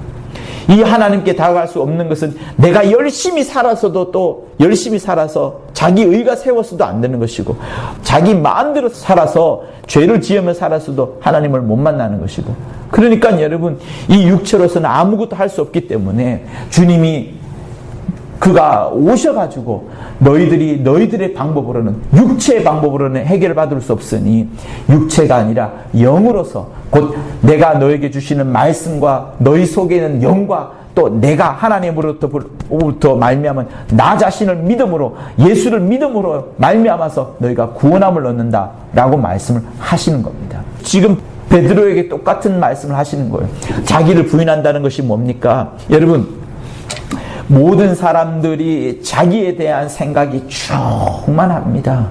이 하나님께 다가갈 수 없는 것은 내가 열심히 살아서도 또 열심히 살아서 자기 의가 세워서도 안 되는 것이고, 자기 마음대로 살아서 죄를 지으며 살아서도 하나님을 못 만나는 것이고, 그러니까 여러분 이 육체로서는 아무것도 할 수 없기 때문에 주님이 그가 오셔가지고 너희들의 방법으로는, 육체의 방법으로는 해결을 받을 수 없으니 육체가 아니라 영으로서 곧 내가 너에게 주시는 말씀과 너희 속에 있는 영과 또 내가 하나님으로부터 말미암은 나 자신을 믿음으로, 예수를 믿음으로 말미암아서 너희가 구원함을 얻는다라고 말씀을 하시는 겁니다. 지금 베드로에게 똑같은 말씀을 하시는 거예요. 자기를 부인한다는 것이 뭡니까? 여러분, 모든 사람들이 자기에 대한 생각이 충만합니다.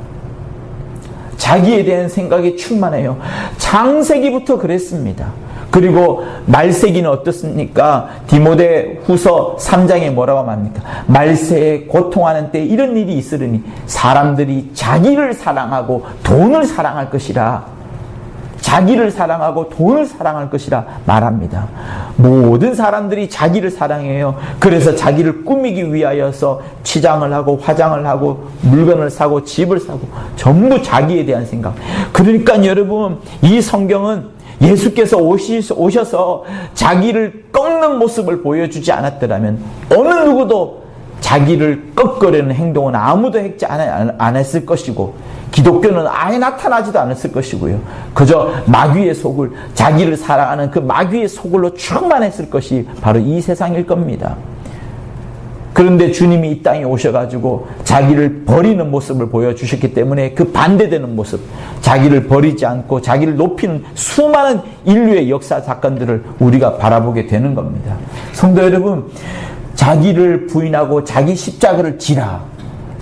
자기에 대한 생각이 충만해요. 창세기부터 그랬습니다. 그리고 말세기는 어떻습니까? 디모데 후서 3장에 뭐라고 말합니까? 말세에 고통하는 때 이런 일이 있으리니 사람들이 자기를 사랑하고 돈을 사랑할 것이라. 자기를 사랑하고 돈을 사랑할 것이라 말합니다. 모든 사람들이 자기를 사랑해요. 그래서 자기를 꾸미기 위하여서 치장을 하고 화장을 하고 물건을 사고 집을 사고 전부 자기에 대한 생각. 그러니까 여러분, 이 성경은 예수께서 오셔서 자기를 꺾는 모습을 보여주지 않았더라면 어느 누구도 자기를 꺾으려는 행동은 아무도 했지 안 했을 것이고, 기독교는 아예 나타나지도 않았을 것이고요. 그저 마귀의 속을, 자기를 사랑하는 그 마귀의 속을로 충만했을 것이 바로 이 세상일 겁니다. 그런데 주님이 이 땅에 오셔가지고 자기를 버리는 모습을 보여주셨기 때문에 그 반대되는 모습, 자기를 버리지 않고 자기를 높이는 수많은 인류의 역사 사건들을 우리가 바라보게 되는 겁니다. 성도 여러분, 자기를 부인하고 자기 십자가를 지라.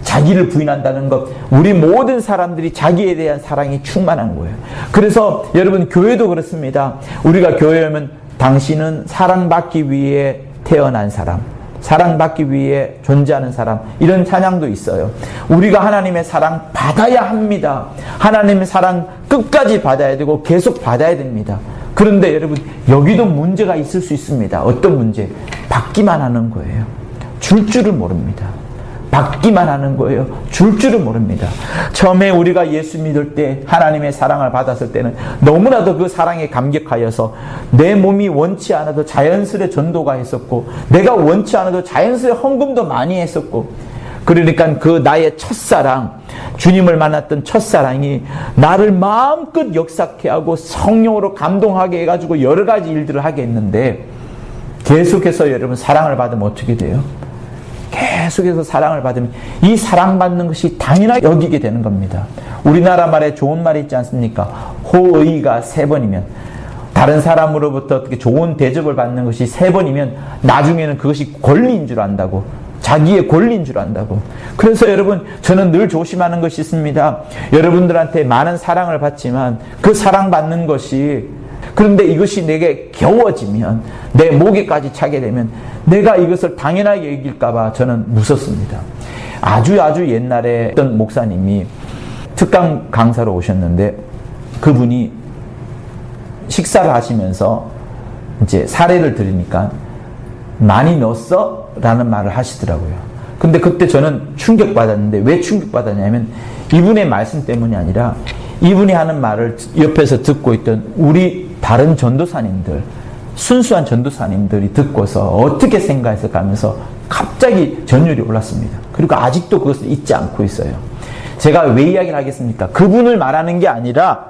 자기를 부인한다는 것, 우리 모든 사람들이 자기에 대한 사랑이 충만한 거예요. 그래서 여러분, 교회도 그렇습니다. 우리가 교회에 오면 당신은 사랑받기 위해 태어난 사람, 사랑받기 위해 존재하는 사람, 이런 찬양도 있어요. 우리가 하나님의 사랑 받아야 합니다. 하나님의 사랑 끝까지 받아야 되고 계속 받아야 됩니다. 그런데 여러분, 여기도 문제가 있을 수 있습니다. 어떤 문제? 받기만 하는 거예요. 줄 줄을 모릅니다. 받기만 하는 거예요. 줄 줄을 모릅니다. 처음에 우리가 예수 믿을 때, 하나님의 사랑을 받았을 때는 너무나도 그 사랑에 감격하여서 내 몸이 원치 않아도 자연스레 전도가 했었고, 내가 원치 않아도 자연스레 헌금도 많이 했었고, 그러니까 그 나의 첫사랑, 주님을 만났던 첫사랑이 나를 마음껏 역사케 하고 성령으로 감동하게 해가지고 여러 가지 일들을 하게 했는데, 계속해서 여러분 사랑을 받으면 어떻게 돼요? 계속해서 사랑을 받으면 이 사랑받는 것이 당연하게 여기게 되는 겁니다. 우리나라 말에 좋은 말이 있지 않습니까? 호의가 3번이면, 다른 사람으로부터 어떻게 좋은 대접을 받는 것이 3번이면 나중에는 그것이 권리인 줄 안다고, 자기의 권리인 줄 안다고. 그래서 여러분, 저는 늘 조심하는 것이 있습니다. 여러분들한테 많은 사랑을 받지만 그 사랑받는 것이, 그런데 이것이 내게 겨워지면, 내 목에까지 차게 되면 내가 이것을 당연하게 여길까봐 저는 무섭습니다. 아주 옛날에 어떤 목사님이 특강 강사로 오셨는데, 그분이 식사를 하시면서 이제 사례를 들으니까 많이 넣었어? 라는 말을 하시더라고요. 근데 그때 저는 충격받았는데, 왜 충격받았냐면 이분의 말씀 때문이 아니라 이분이 하는 말을 옆에서 듣고 있던 우리 다른 전도사님들, 순수한 전도사님들이 듣고서 어떻게 생각했을까 하면서 갑자기 전율이 올랐습니다. 그리고 아직도 그것을 잊지 않고 있어요. 제가 왜 이야기를 하겠습니까? 그분을 말하는 게 아니라,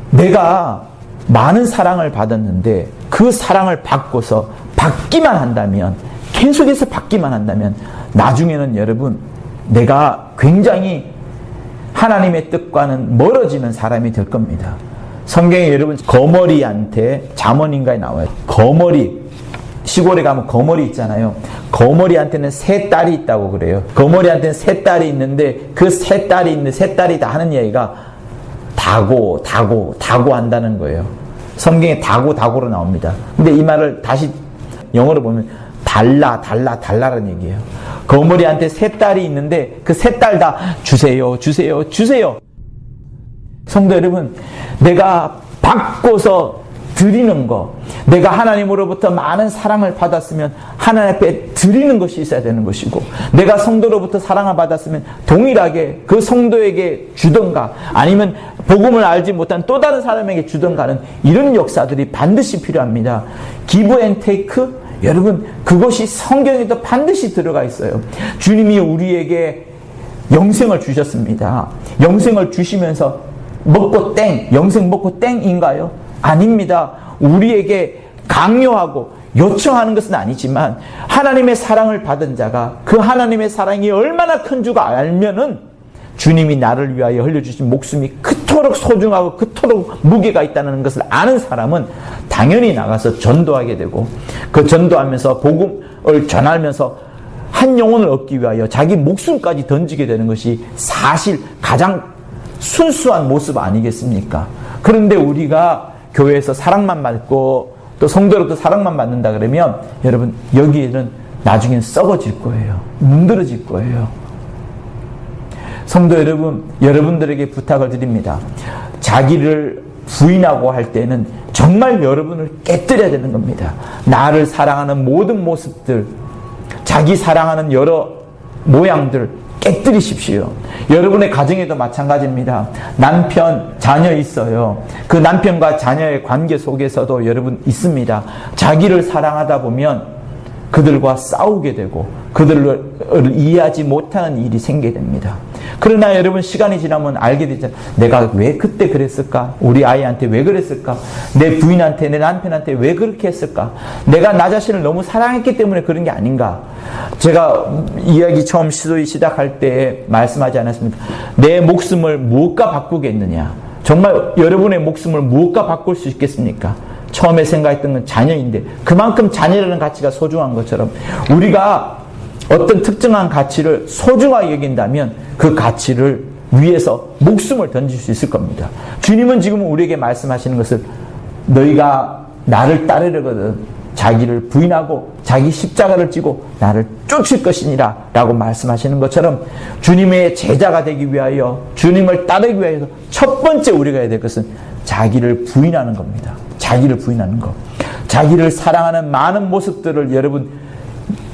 내가 많은 사랑을 받았는데 그 사랑을 받고서 받기만 한다면, 계속해서 받기만 한다면 나중에는 여러분, 내가 굉장히 하나님의 뜻과는 멀어지는 사람이 될 겁니다. 성경에 여러분, 거머리한테, 잠언인가에 나와요. 거머리, 시골에 가면 거머리 있잖아요. 거머리한테는 3딸이 있다고 그래요. 거머리한테는 3딸이 있는데 그 3딸이 다 하는 이야기가 다고 한다는 거예요. 성경에 다고로 나옵니다. 근데 이 말을 다시 영어로 보면 달라라는 얘기예요. 거머리한테 3딸이 있는데 그 3딸 다 주세요. 성도 여러분, 내가 받고서 드리는 거, 내가 하나님으로부터 많은 사랑을 받았으면 하나님 앞에 드리는 것이 있어야 되는 것이고, 내가 성도로부터 사랑을 받았으면 동일하게 그 성도에게 주던가 아니면 복음을 알지 못한 또 다른 사람에게 주던가는 이런 역사들이 반드시 필요합니다. give and take, 여러분 그것이 성경에도 반드시 들어가 있어요. 주님이 우리에게 영생을 주셨습니다. 영생을 주시면서 먹고 땡, 영생 먹고 땡인가요? 아닙니다. 우리에게 강요하고 요청하는 것은 아니지만 하나님의 사랑을 받은 자가 그 하나님의 사랑이 얼마나 큰 줄 알면은 주님이 나를 위하여 흘려주신 목숨이 그토록 소중하고 그토록 무게가 있다는 것을 아는 사람은 당연히 나가서 전도하게 되고, 그 전도하면서 복음을 전하면서 한 영혼을 얻기 위하여 자기 목숨까지 던지게 되는 것이 사실 가장 순수한 모습 아니겠습니까? 그런데 우리가 교회에서 사랑만 받고 또 성도로부터 사랑만 받는다 그러면 여러분 여기에는 나중엔 썩어질 거예요. 문드러질 거예요. 성도 여러분, 여러분들에게 부탁을 드립니다. 자기를 부인하고 할 때는 정말 여러분을 깨뜨려야 되는 겁니다. 나를 사랑하는 모든 모습들, 자기 사랑하는 여러 모양들 깨뜨리십시오. 여러분의 가정에도 마찬가지입니다. 남편, 자녀 있어요. 그 남편과 자녀의 관계 속에서도 여러분 있습니다. 자기를 사랑하다 보면 그들과 싸우게 되고 그들을 이해하지 못하는 일이 생기게 됩니다. 그러나 여러분 시간이 지나면 알게 되죠. 내가 왜 그때 그랬을까? 우리 아이한테 왜 그랬을까? 내 부인한테, 내 남편한테 왜 그렇게 했을까? 내가 나 자신을 너무 사랑했기 때문에 그런 게 아닌가? 제가 이야기 처음 시작할 때 말씀하지 않았습니까? 내 목숨을 무엇과 바꾸겠느냐? 정말 여러분의 목숨을 무엇과 바꿀 수 있겠습니까? 처음에 생각했던 건 자녀인데 그만큼 자녀라는 가치가 소중한 것처럼 우리가 어떤 특정한 가치를 소중하게 여긴다면 그 가치를 위해서 목숨을 던질 수 있을 겁니다. 주님은 지금 우리에게 말씀하시는 것을 너희가 나를 따르려거든 자기를 부인하고 자기 십자가를 지고 나를 쫓을 것이니라 라고 말씀하시는 것처럼 주님의 제자가 되기 위하여 주님을 따르기 위해서 첫 번째 우리가 해야 될 것은 자기를 부인하는 겁니다. 자기를 부인하는 것. 자기를 사랑하는 많은 모습들을 여러분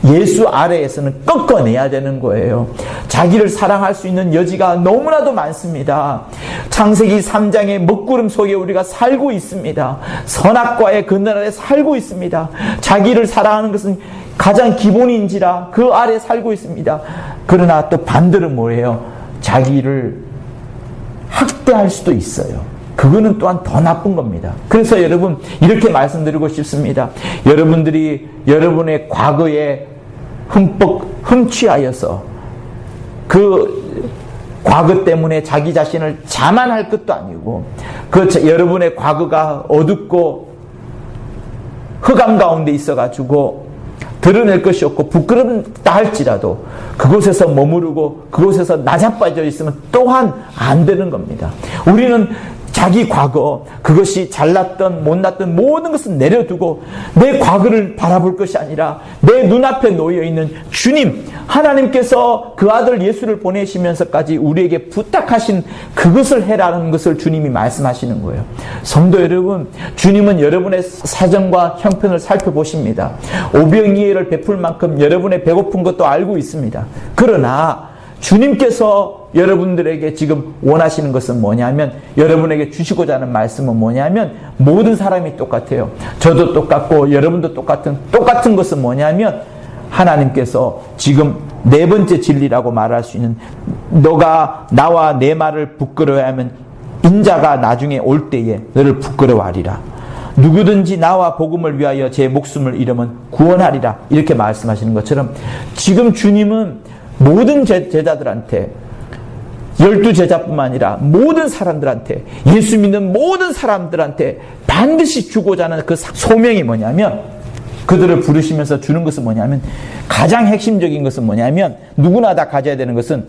예수 아래에서는 꺾어내야 되는 거예요. 자기를 사랑할 수 있는 여지가 너무나도 많습니다. 창세기 3장의 먹구름 속에 우리가 살고 있습니다. 선악과의 그늘 아래 살고 있습니다. 자기를 사랑하는 것은 가장 기본인지라 그 아래 살고 있습니다. 그러나 또 반대로 뭐예요? 자기를 학대할 수도 있어요. 그거는 또한 더 나쁜 겁니다. 그래서 여러분 이렇게 말씀드리고 싶습니다. 여러분들이 여러분의 과거에 흠뻑 흠취하여서 그 과거 때문에 자기 자신을 자만할 것도 아니고 여러분의 과거가 어둡고 흑암 가운데 있어가지고 드러낼 것이 없고 부끄럽다 할지라도 그곳에서 머무르고 그곳에서 나자빠져 있으면 또한 안 되는 겁니다. 우리는 자기 과거, 그것이 잘났던 못났던 모든 것을 내려두고 내 과거를 바라볼 것이 아니라 내 눈앞에 놓여있는 주님, 하나님께서 그 아들 예수를 보내시면서까지 우리에게 부탁하신 그것을 해라는 것을 주님이 말씀하시는 거예요. 성도 여러분, 주님은 여러분의 사정과 형편을 살펴보십니다. 오병이어를 베풀 만큼 여러분의 배고픈 것도 알고 있습니다. 그러나 주님께서 여러분들에게 지금 원하시는 것은 뭐냐면, 여러분에게 주시고자 하는 말씀은 뭐냐면, 모든 사람이 똑같아요. 저도 똑같고 여러분도 똑같은 것은 뭐냐면, 하나님께서 지금 네 번째 진리라고 말할 수 있는, 너가 나와 내 말을 부끄러워하면 인자가 나중에 올 때에 너를 부끄러워하리라. 누구든지 나와 복음을 위하여 제 목숨을 잃으면 구원하리라. 이렇게 말씀하시는 것처럼 지금 주님은 모든 제자들한테, 12제자뿐만 아니라 모든 사람들한테, 예수 믿는 모든 사람들한테 반드시 주고자 하는 그 소명이 뭐냐면, 그들을 부르시면서 주는 것은 뭐냐면, 가장 핵심적인 것은 뭐냐면, 누구나 다 가져야 되는 것은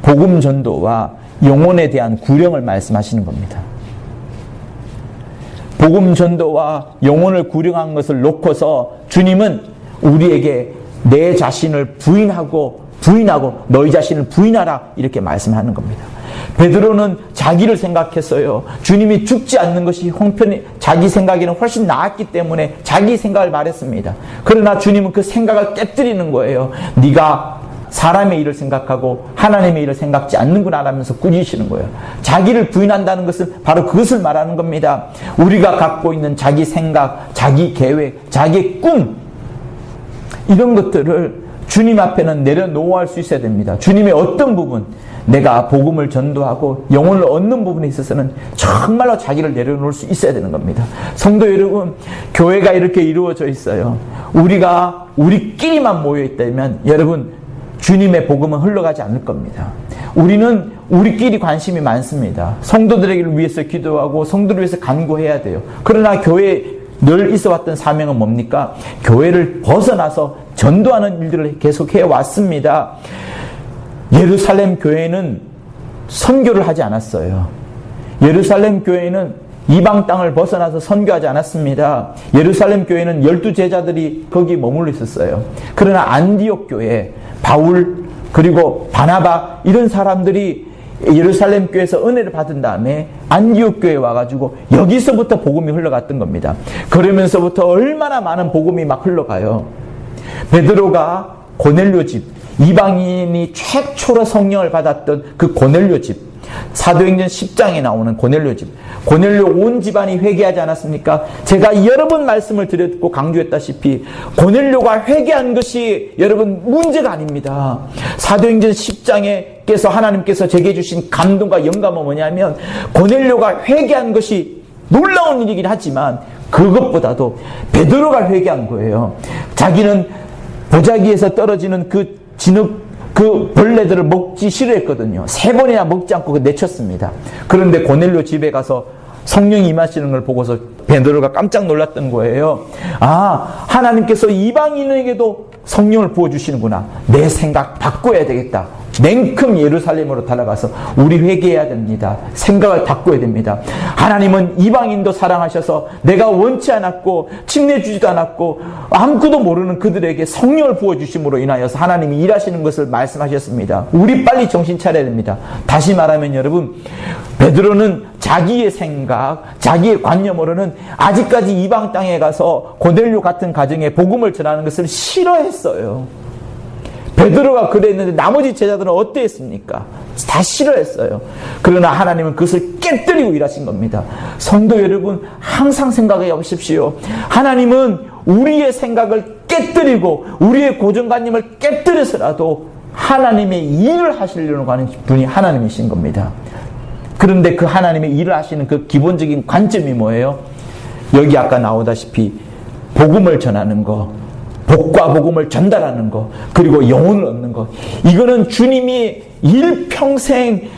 복음 전도와 영혼에 대한 구령을 말씀하시는 겁니다. 복음 전도와 영혼을 구령한 것을 놓고서 주님은 우리에게 내 자신을 부인하고 너희 자신을 부인하라, 이렇게 말씀하는 겁니다. 베드로는 자기를 생각했어요. 주님이 죽지 않는 것이 형편이 자기 생각에는 훨씬 나았기 때문에 자기 생각을 말했습니다. 그러나 주님은 그 생각을 깨뜨리는 거예요. 네가 사람의 일을 생각하고 하나님의 일을 생각지 않는구나 하면서 꾸짖으시는 거예요. 자기를 부인한다는 것은 바로 그것을 말하는 겁니다. 우리가 갖고 있는 자기 생각, 자기 계획, 자기 꿈, 이런 것들을 주님 앞에는 내려놓아야 할 수 있어야 됩니다. 주님의 어떤 부분, 내가 복음을 전도하고 영혼을 얻는 부분에 있어서는 정말로 자기를 내려놓을 수 있어야 되는 겁니다. 성도 여러분, 교회가 이렇게 이루어져 있어요. 우리가 우리끼리만 모여 있다면 여러분, 주님의 복음은 흘러가지 않을 겁니다. 우리는 우리끼리 관심이 많습니다. 성도들에게 위해서 기도하고 성도를 위해서 간구해야 돼요. 그러나 교회에 늘 있어왔던 사명은 뭡니까? 교회를 벗어나서 전도하는 일들을 계속 해왔습니다. 예루살렘 교회는 선교를 하지 않았어요. 예루살렘 교회는 이방 땅을 벗어나서 선교하지 않았습니다. 예루살렘 교회는 12제자들이 거기 머물러 있었어요. 그러나 안디옥 교회, 바울 그리고 바나바 이런 사람들이 예루살렘 교회에서 은혜를 받은 다음에 안디옥 교회에 와가지고 여기서부터 복음이 흘러갔던 겁니다. 그러면서부터 얼마나 많은 복음이 막 흘러가요. 베드로가 고넬료 집, 이방인이 최초로 성령을 받았던 그 고넬료 집, 사도행전 10장에 나오는 고넬료 집, 고넬료 온 집안이 회개하지 않았습니까? 제가 여러 번 말씀을 드렸고 강조했다시피 고넬료가 회개한 것이 여러분 문제가 아닙니다. 사도행전 10장에께서 하나님께서 제게 주신 감동과 영감은 뭐냐면 고넬료가 회개한 것이 놀라운 일이긴 하지만 그것보다도 베드로가 회개한 거예요. 자기는 보자기에서 떨어지는 그 진흙, 그 벌레들을 먹지 싫어했거든요. 3번이나 먹지 않고 내쳤습니다. 그런데 고넬료 집에 가서 성령이 임하시는 걸 보고서 베드로가 깜짝 놀랐던 거예요. 아, 하나님께서 이방인에게도 성령을 부어주시는구나. 내 생각 바꿔야 되겠다. 냉큼 예루살렘으로 달아가서 우리 회개해야 됩니다. 생각을 바꿔야 됩니다. 하나님은 이방인도 사랑하셔서 내가 원치 않았고 침내주지도 않았고 아무것도 모르는 그들에게 성령을 부어주심으로 인하여서 하나님이 일하시는 것을 말씀하셨습니다. 우리 빨리 정신 차려야 됩니다. 다시 말하면 여러분, 베드로는 자기의 생각, 자기의 관념으로는 아직까지 이방 땅에 가서 고넬료 같은 가정에 복음을 전하는 것을 싫어했어요. 베드로가 그랬는데 나머지 제자들은 어땠습니까? 다 싫어했어요. 그러나 하나님은 그것을 깨뜨리고 일하신 겁니다. 성도 여러분, 항상 생각해 보십시오. 하나님은 우리의 생각을 깨뜨리고 우리의 고정관념을 깨뜨려서라도 하나님의 일을 하시려고 하는 분이 하나님이신 겁니다. 그런데 그 하나님의 일을 하시는 그 기본적인 관점이 뭐예요? 여기 아까 나오다시피 복음을 전하는 거, 복과 복음을 전달하는 것, 그리고 영혼을 얻는 것. 이거는 주님이 일평생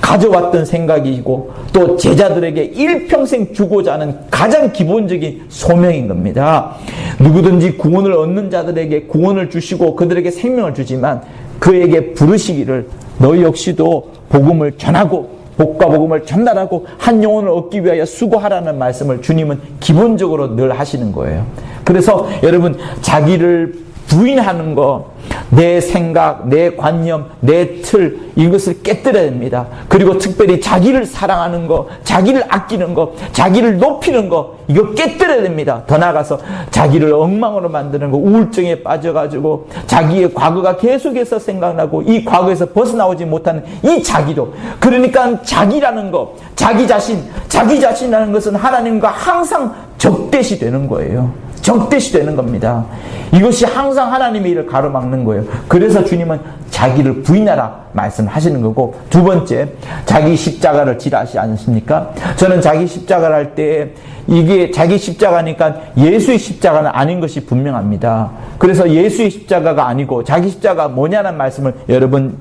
가져왔던 생각이고 또 제자들에게 일평생 주고자 하는 가장 기본적인 소명인 겁니다. 누구든지 구원을 얻는 자들에게 구원을 주시고 그들에게 생명을 주지만 그에게 부르시기를 너희 역시도 복음을 전하고 복과 복음을 전달하고 한 영혼을 얻기 위하여 수고하라는 말씀을 주님은 기본적으로 늘 하시는 거예요. 그래서 여러분, 자기를 부인하는 거, 내 생각, 내 관념, 내 틀, 이것을 깨뜨려야 됩니다. 그리고 특별히 자기를 사랑하는 거, 자기를 아끼는 거, 자기를 높이는 거, 이거 깨뜨려야 됩니다. 더 나아가서 자기를 엉망으로 만드는 거, 우울증에 빠져가지고 자기의 과거가 계속해서 생각나고 이 과거에서 벗어나오지 못하는 이 자기도, 그러니까 자기라는 거, 자기 자신이라는 것은 하나님과 항상 적대시 되는 거예요. 적대시 되는 겁니다. 이것이 항상 하나님의 일을 가로막는 거예요. 그래서 주님은 자기를 부인하라 말씀하시는 거고, 두 번째, 자기 십자가를 지라 하시지 않습니까? 저는 자기 십자가를 할 때 이게 자기 십자가니까 예수의 십자가는 아닌 것이 분명합니다. 그래서 예수의 십자가가 아니고 자기 십자가 뭐냐는 말씀을 여러분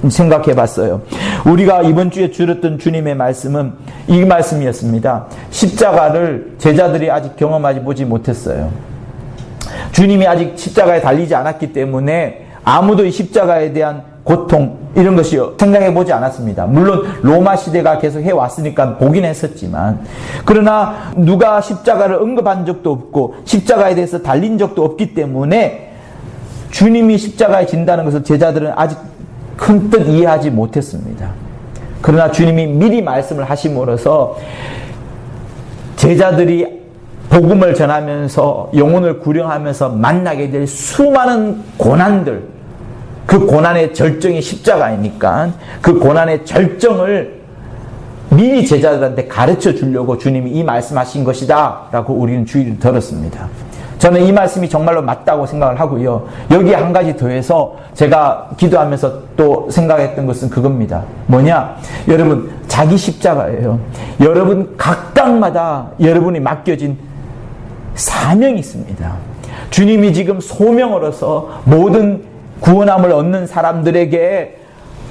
생각해 봤어요. 우리가 이번 주에 들었던 주님의 말씀은 이 말씀이었습니다. 십자가를 제자들이 아직 경험하지 보지 못했어요. 주님이 아직 십자가에 달리지 않았기 때문에 아무도 이 십자가에 대한 고통 이런 것이 생각해 보지 않았습니다. 물론 로마 시대가 계속 해왔으니까 보긴 했었지만, 그러나 누가 십자가를 언급한 적도 없고 십자가에 대해서 달린 적도 없기 때문에 주님이 십자가에 진다는 것을 제자들은 아직 큰 뜻 이해하지 못했습니다. 그러나 주님이 미리 말씀을 하심으로써 제자들이 복음을 전하면서 영혼을 구령하면서 만나게 될 수많은 고난들, 그 고난의 절정이 십자가이니까 그 고난의 절정을 미리 제자들한테 가르쳐 주려고 주님이 이 말씀하신 것이다 라고 우리는 주의를 들었습니다. 저는 이 말씀이 정말로 맞다고 생각을 하고요. 여기에 한 가지 더해서 제가 기도하면서 또 생각했던 것은 그겁니다. 뭐냐? 여러분, 자기 십자가예요. 여러분 각각마다 여러분이 맡겨진 사명이 있습니다. 주님이 지금 소명으로서 모든 구원함을 얻는 사람들에게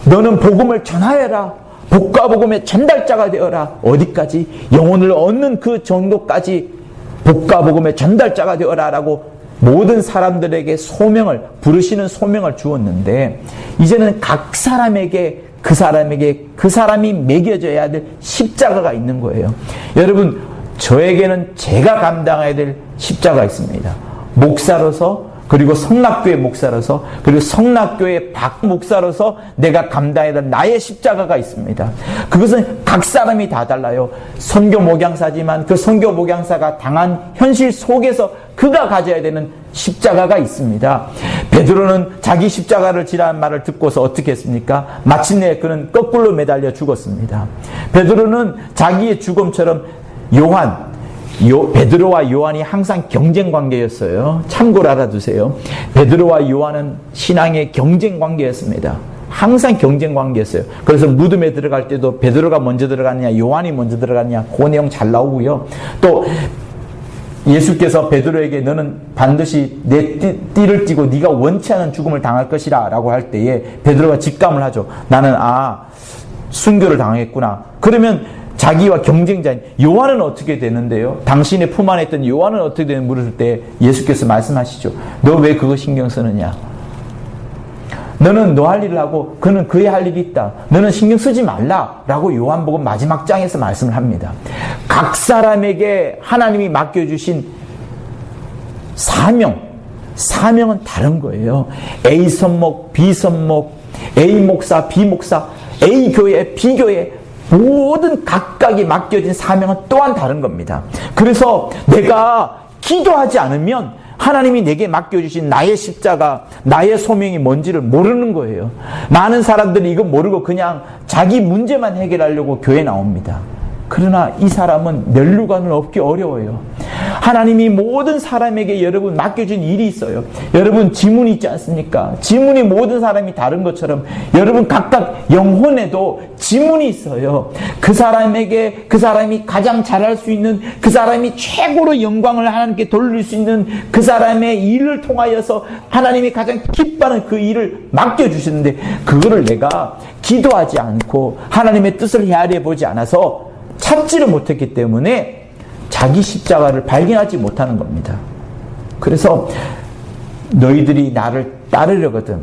너는 복음을 전하여라. 복과 복음의 전달자가 되어라. 어디까지? 영혼을 얻는 그 정도까지 복과 복음의 전달자가 되어라 라고 모든 사람들에게 소명을, 부르시는 소명을 주었는데 이제는 각 사람에게 그 사람이 매겨져야 될 십자가가 있는 거예요. 여러분, 저에게는 제가 감당해야 될 십자가가 있습니다. 목사로서, 그리고 성락교회 목사로서, 그리고 성락교회 박 목사로서 내가 감당해야 될 나의 십자가가 있습니다. 그것은 각 사람이 다 달라요. 선교 목양사지만 그 선교 목양사가 당한 현실 속에서 그가 가져야 되는 십자가가 있습니다. 베드로는 자기 십자가를 지라는 말을 듣고서 어떻게 했습니까? 마침내 그는 거꾸로 매달려 죽었습니다. 베드로는 자기의 죽음처럼 베드로와 요한이 항상 경쟁 관계였어요. 참고로 알아두세요. 베드로와 요한은 신앙의 경쟁 관계였습니다. 항상 경쟁 관계였어요. 그래서 무덤에 들어갈 때도 베드로가 먼저 들어갔냐, 요한이 먼저 들어갔냐, 그 내용 잘 나오고요. 또 예수께서 베드로에게 너는 반드시 내 띠를 띠고 네가 원치 않은 죽음을 당할 것이라 라고 할 때에 베드로가 직감을 하죠. 나는 순교를 당했구나. 그러면 자기와 경쟁자인 요한은 어떻게 되는데요? 당신의 품 안에 있던 요한은 어떻게 되는 물을 때 예수께서 말씀하시죠. 너 왜 그거 신경 쓰느냐? 너는 너 할 일을 하고 그는 그의 할 일이 있다. 너는 신경 쓰지 말라 라고 요한복음 마지막 장에서 말씀을 합니다. 각 사람에게 하나님이 맡겨주신 사명은 다른 거예요. A 선목, B 선목, A 목사, B 목사, A 교회, B 교회, 모든 각각이 맡겨진 사명은 또한 다른 겁니다. 그래서 내가 기도하지 않으면 하나님이 내게 맡겨주신 나의 십자가, 나의 소명이 뭔지를 모르는 거예요. 많은 사람들이 이거 모르고 그냥 자기 문제만 해결하려고 교회에 나옵니다. 그러나 이 사람은 면류관을 얻기 어려워요. 하나님이 모든 사람에게 여러분 맡겨준 일이 있어요. 여러분 지문이 있지 않습니까? 지문이 모든 사람이 다른 것처럼 여러분 각각 영혼에도 지문이 있어요. 그 사람에게 그 사람이 가장 잘할 수 있는, 그 사람이 최고로 영광을 하나님께 돌릴 수 있는 그 사람의 일을 통하여서 하나님이 가장 기뻐하는 그 일을 맡겨주시는데 그거를 내가 기도하지 않고 하나님의 뜻을 헤아려 보지 않아서 찾지를 못했기 때문에 자기 십자가를 발견하지 못하는 겁니다. 그래서 너희들이 나를 따르려거든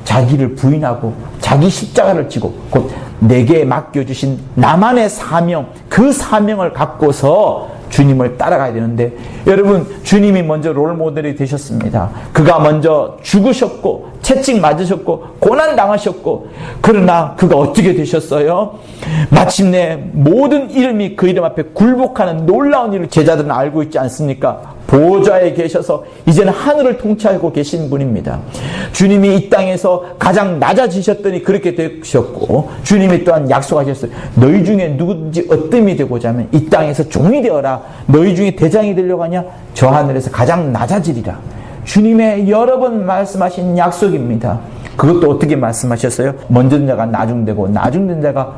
자기를 부인하고 자기 십자가를 지고 곧 내게 맡겨주신 나만의 사명, 그 사명을 갖고서 주님을 따라가야 되는데 여러분, 주님이 먼저 롤모델이 되셨습니다. 그가 먼저 죽으셨고 채찍 맞으셨고 고난 당하셨고, 그러나 그가 어떻게 되셨어요? 마침내 모든 이름이 그 이름 앞에 굴복하는 놀라운 일을 제자들은 알고 있지 않습니까? 보좌에 계셔서 이제는 하늘을 통치하고 계신 분입니다. 주님이 이 땅에서 가장 낮아지셨더니 그렇게 되셨고, 주님이 또한 약속하셨어요. 너희 중에 누구든지 어뜸이 되고자 하면 이 땅에서 종이 되어라. 너희 중에 대장이 되려고 하냐? 저 하늘에서 가장 낮아지리라. 주님의 여러 번 말씀하신 약속입니다. 그것도 어떻게 말씀하셨어요? 먼저 된 자가 나중되고 나중된 자가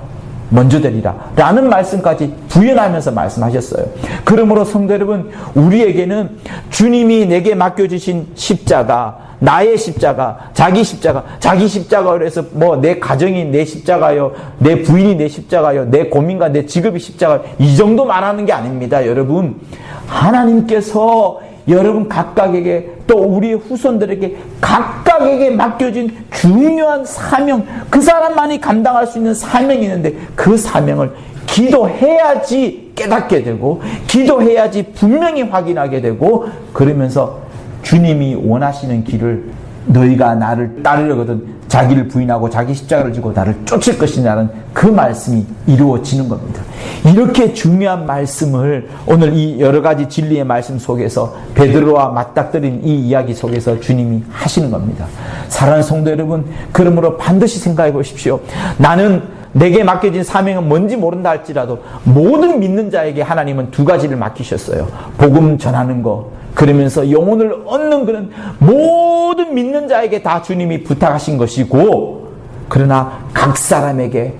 먼저 되리라 라는 말씀까지 부연하면서 말씀하셨어요. 그러므로 성도 여러분, 우리에게는 주님이 내게 맡겨주신 십자가, 나의 십자가, 자기 십자가로 해서 뭐 내 가정이 내 십자가요, 내 부인이 내 십자가요, 내 고민과 내 직업이 십자가요, 이 정도 말하는 게 아닙니다. 여러분, 하나님께서 여러분 각각에게, 또 우리의 후손들에게 각각에게 맡겨진 중요한 사명, 그 사람만이 감당할 수 있는 사명이 있는데 그 사명을 기도해야지 깨닫게 되고, 기도해야지 분명히 확인하게 되고, 그러면서 주님이 원하시는 길을 너희가 나를 따르려거든 자기를 부인하고 자기 십자가를 지고 나를 쫓을 것이냐는 그 말씀이 이루어지는 겁니다. 이렇게 중요한 말씀을 오늘 이 여러 가지 진리의 말씀 속에서 베드로와 맞닥뜨린 이 이야기 속에서 주님이 하시는 겁니다. 사랑하는 성도 여러분, 그러므로 반드시 생각해 보십시오. 나는 내게 맡겨진 사명은 뭔지 모른다 할지라도 모든 믿는 자에게 하나님은 두 가지를 맡기셨어요. 복음 전하는 거, 그러면서 영혼을 얻는 그런 모든 믿는 자에게 다 주님이 부탁하신 것이고, 그러나 각 사람에게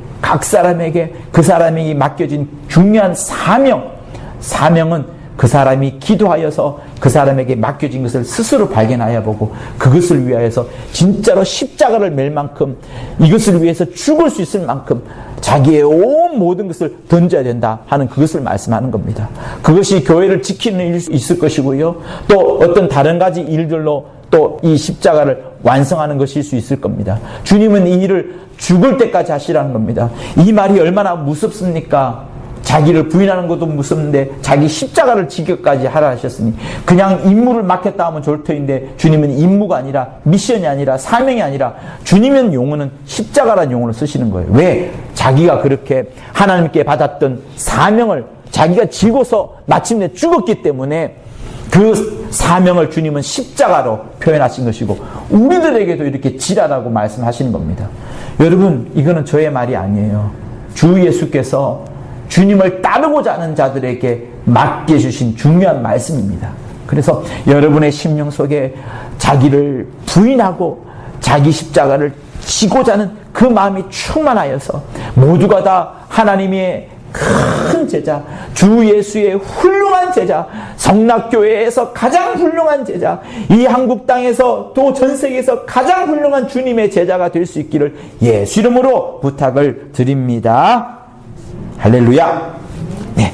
그 사람에게 맡겨진 중요한 사명은 그 사람이 기도하여서 그 사람에게 맡겨진 것을 스스로 발견하여 보고 그것을 위하여서 진짜로 십자가를 맬 만큼, 이것을 위해서 죽을 수 있을 만큼 자기의 온 모든 것을 던져야 된다 하는 그것을 말씀하는 겁니다. 그것이 교회를 지키는 일일 수 있을 것이고요, 또 어떤 다른 가지 일들로 또 이 십자가를 완성하는 것일 수 있을 겁니다. 주님은 이 일을 죽을 때까지 하시라는 겁니다. 이 말이 얼마나 무섭습니까? 자기를 부인하는 것도 무섭는데 자기 십자가를 지기까지 하라 하셨으니, 그냥 임무를 맡겼다 하면 좋을 터인데 주님은 임무가 아니라 미션이 아니라 사명이 아니라 주님은 용어는 십자가라는 용어를 쓰시는 거예요. 왜? 자기가 그렇게 하나님께 받았던 사명을 자기가 지고서 마침내 죽었기 때문에 그 사명을 주님은 십자가로 표현하신 것이고, 우리들에게도 이렇게 지라라고 말씀하시는 겁니다. 여러분, 이거는 저의 말이 아니에요. 주 예수께서 주님을 따르고자 하는 자들에게 맡겨주신 중요한 말씀입니다. 그래서 여러분의 심령 속에 자기를 부인하고 자기 십자가를 지고자 하는 그 마음이 충만하여서 모두가 다 하나님의 큰 제자, 주 예수의 훌륭한 제자, 성락교회에서 가장 훌륭한 제자, 이 한국 땅에서 또 전 세계에서 가장 훌륭한 주님의 제자가 될 수 있기를 예수 이름으로 부탁을 드립니다. 할렐루야. 네,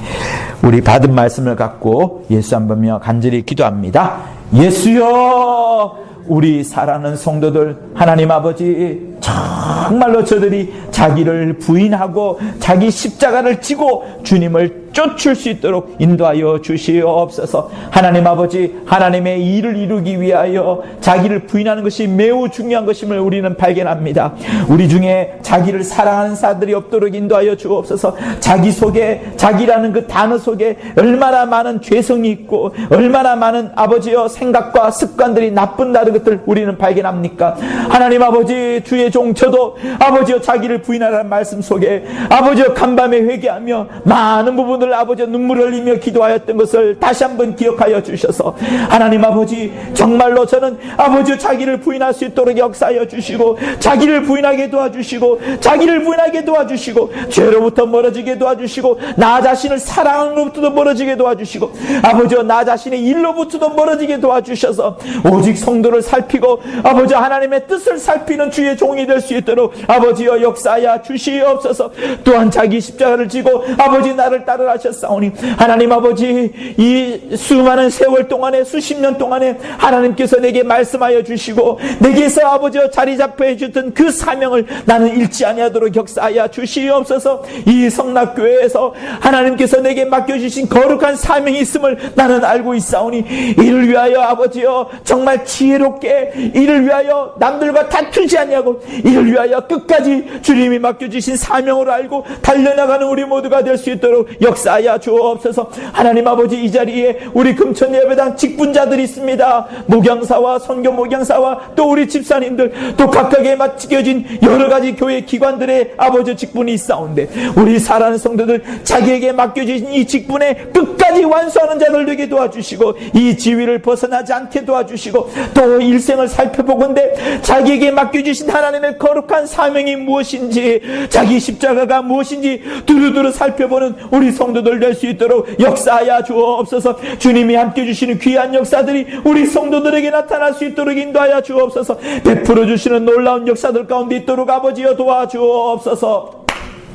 우리 받은 말씀을 갖고 예수 한 번며 간절히 기도합니다. 예수여, 우리 사랑하는 성도들, 하나님 아버지, 정말로 저들이 자기를 부인하고 자기 십자가를 지고 주님을 쫓을 수 있도록 인도하여 주시옵소서. 하나님 아버지, 하나님의 일을 이루기 위하여 자기를 부인하는 것이 매우 중요한 것임을 우리는 발견합니다. 우리 중에 자기를 사랑하는 사람들이 없도록 인도하여 주옵소서. 자기 속에, 자기라는 그 단어 속에 얼마나 많은 죄성이 있고 얼마나 많은 아버지여 생각과 습관들이 나쁜다는 것들 우리는 발견합니까? 하나님 아버지, 주의 종 저도 아버지여 자기를 부인하라는 말씀 속에 아버지여 간밤에 회개하며 많은 부분을 아버지여 눈물을 흘리며 기도하였던 것을 다시 한번 기억하여 주셔서, 하나님 아버지, 정말로 저는 아버지여 자기를 부인할 수 있도록 역사하여 주시고 자기를 부인하게 도와주시고 자기를 부인하게 도와주시고 죄로부터 멀어지게 도와주시고 나 자신을 사랑하는 것부터도 멀어지게 도와주시고 아버지여 나 자신의 일로부터도 멀어지게 도와주셔서 오직 성도를 살피고 아버지 하나님의 뜻을 살피는 주의 종이 될 수 있도록 아버지여 역사하여 주시옵소서. 또한 자기 십자가를 지고 아버지 나를 따르라 하셨사오니, 하나님 아버지, 이 수많은 세월 동안에 수십 년 동안에 하나님께서 내게 말씀하여 주시고 내게서 아버지여 자리 잡혀 해주던 그 사명을 나는 잃지 아니하도록 역사하여 주시옵소서. 이 성락교회에서 하나님께서 내게 맡겨주신 거룩한 사명이 있음을 나는 알고 있사오니 이를 위하여 아버지여 정말 지혜롭게, 이를 위하여 남들과 다투지 아니하고 이를 위하여 끝까지 주님이 맡겨주신 사명을 알고 달려나가는 우리 모두가 될 수 있도록 역사하여 주옵소서. 하나님 아버지, 이 자리에 우리 금천 예배당 직분자들이 있습니다. 목양사와 선교 목양사와 또 우리 집사님들, 또 각각에 맡겨진 여러 가지 교회 기관들의 아버지 직분이 있사온데 우리 사랑하는 성도들, 자기에게 맡겨진 이 직분에 끝까지 완수하는 자들 되게 도와주시고 이 지위를 벗어나지 않게 도와주시고 또 일생을 살펴보건대 자기에게 맡겨주신 하나님의 거룩한 사명이 무엇인지, 자기 십자가가 무엇인지 두루두루 살펴보는 우리 성도들 될 수 있도록 역사하여 주옵소서. 주님이 함께 주시는 귀한 역사들이 우리 성도들에게 나타날 수 있도록 인도하여 주옵소서. 베풀어 주시는 놀라운 역사들 가운데 있도록 아버지여 도와주옵소서.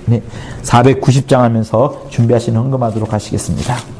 네, 490장 하면서 준비하시는 헌금하도록 하시겠습니다.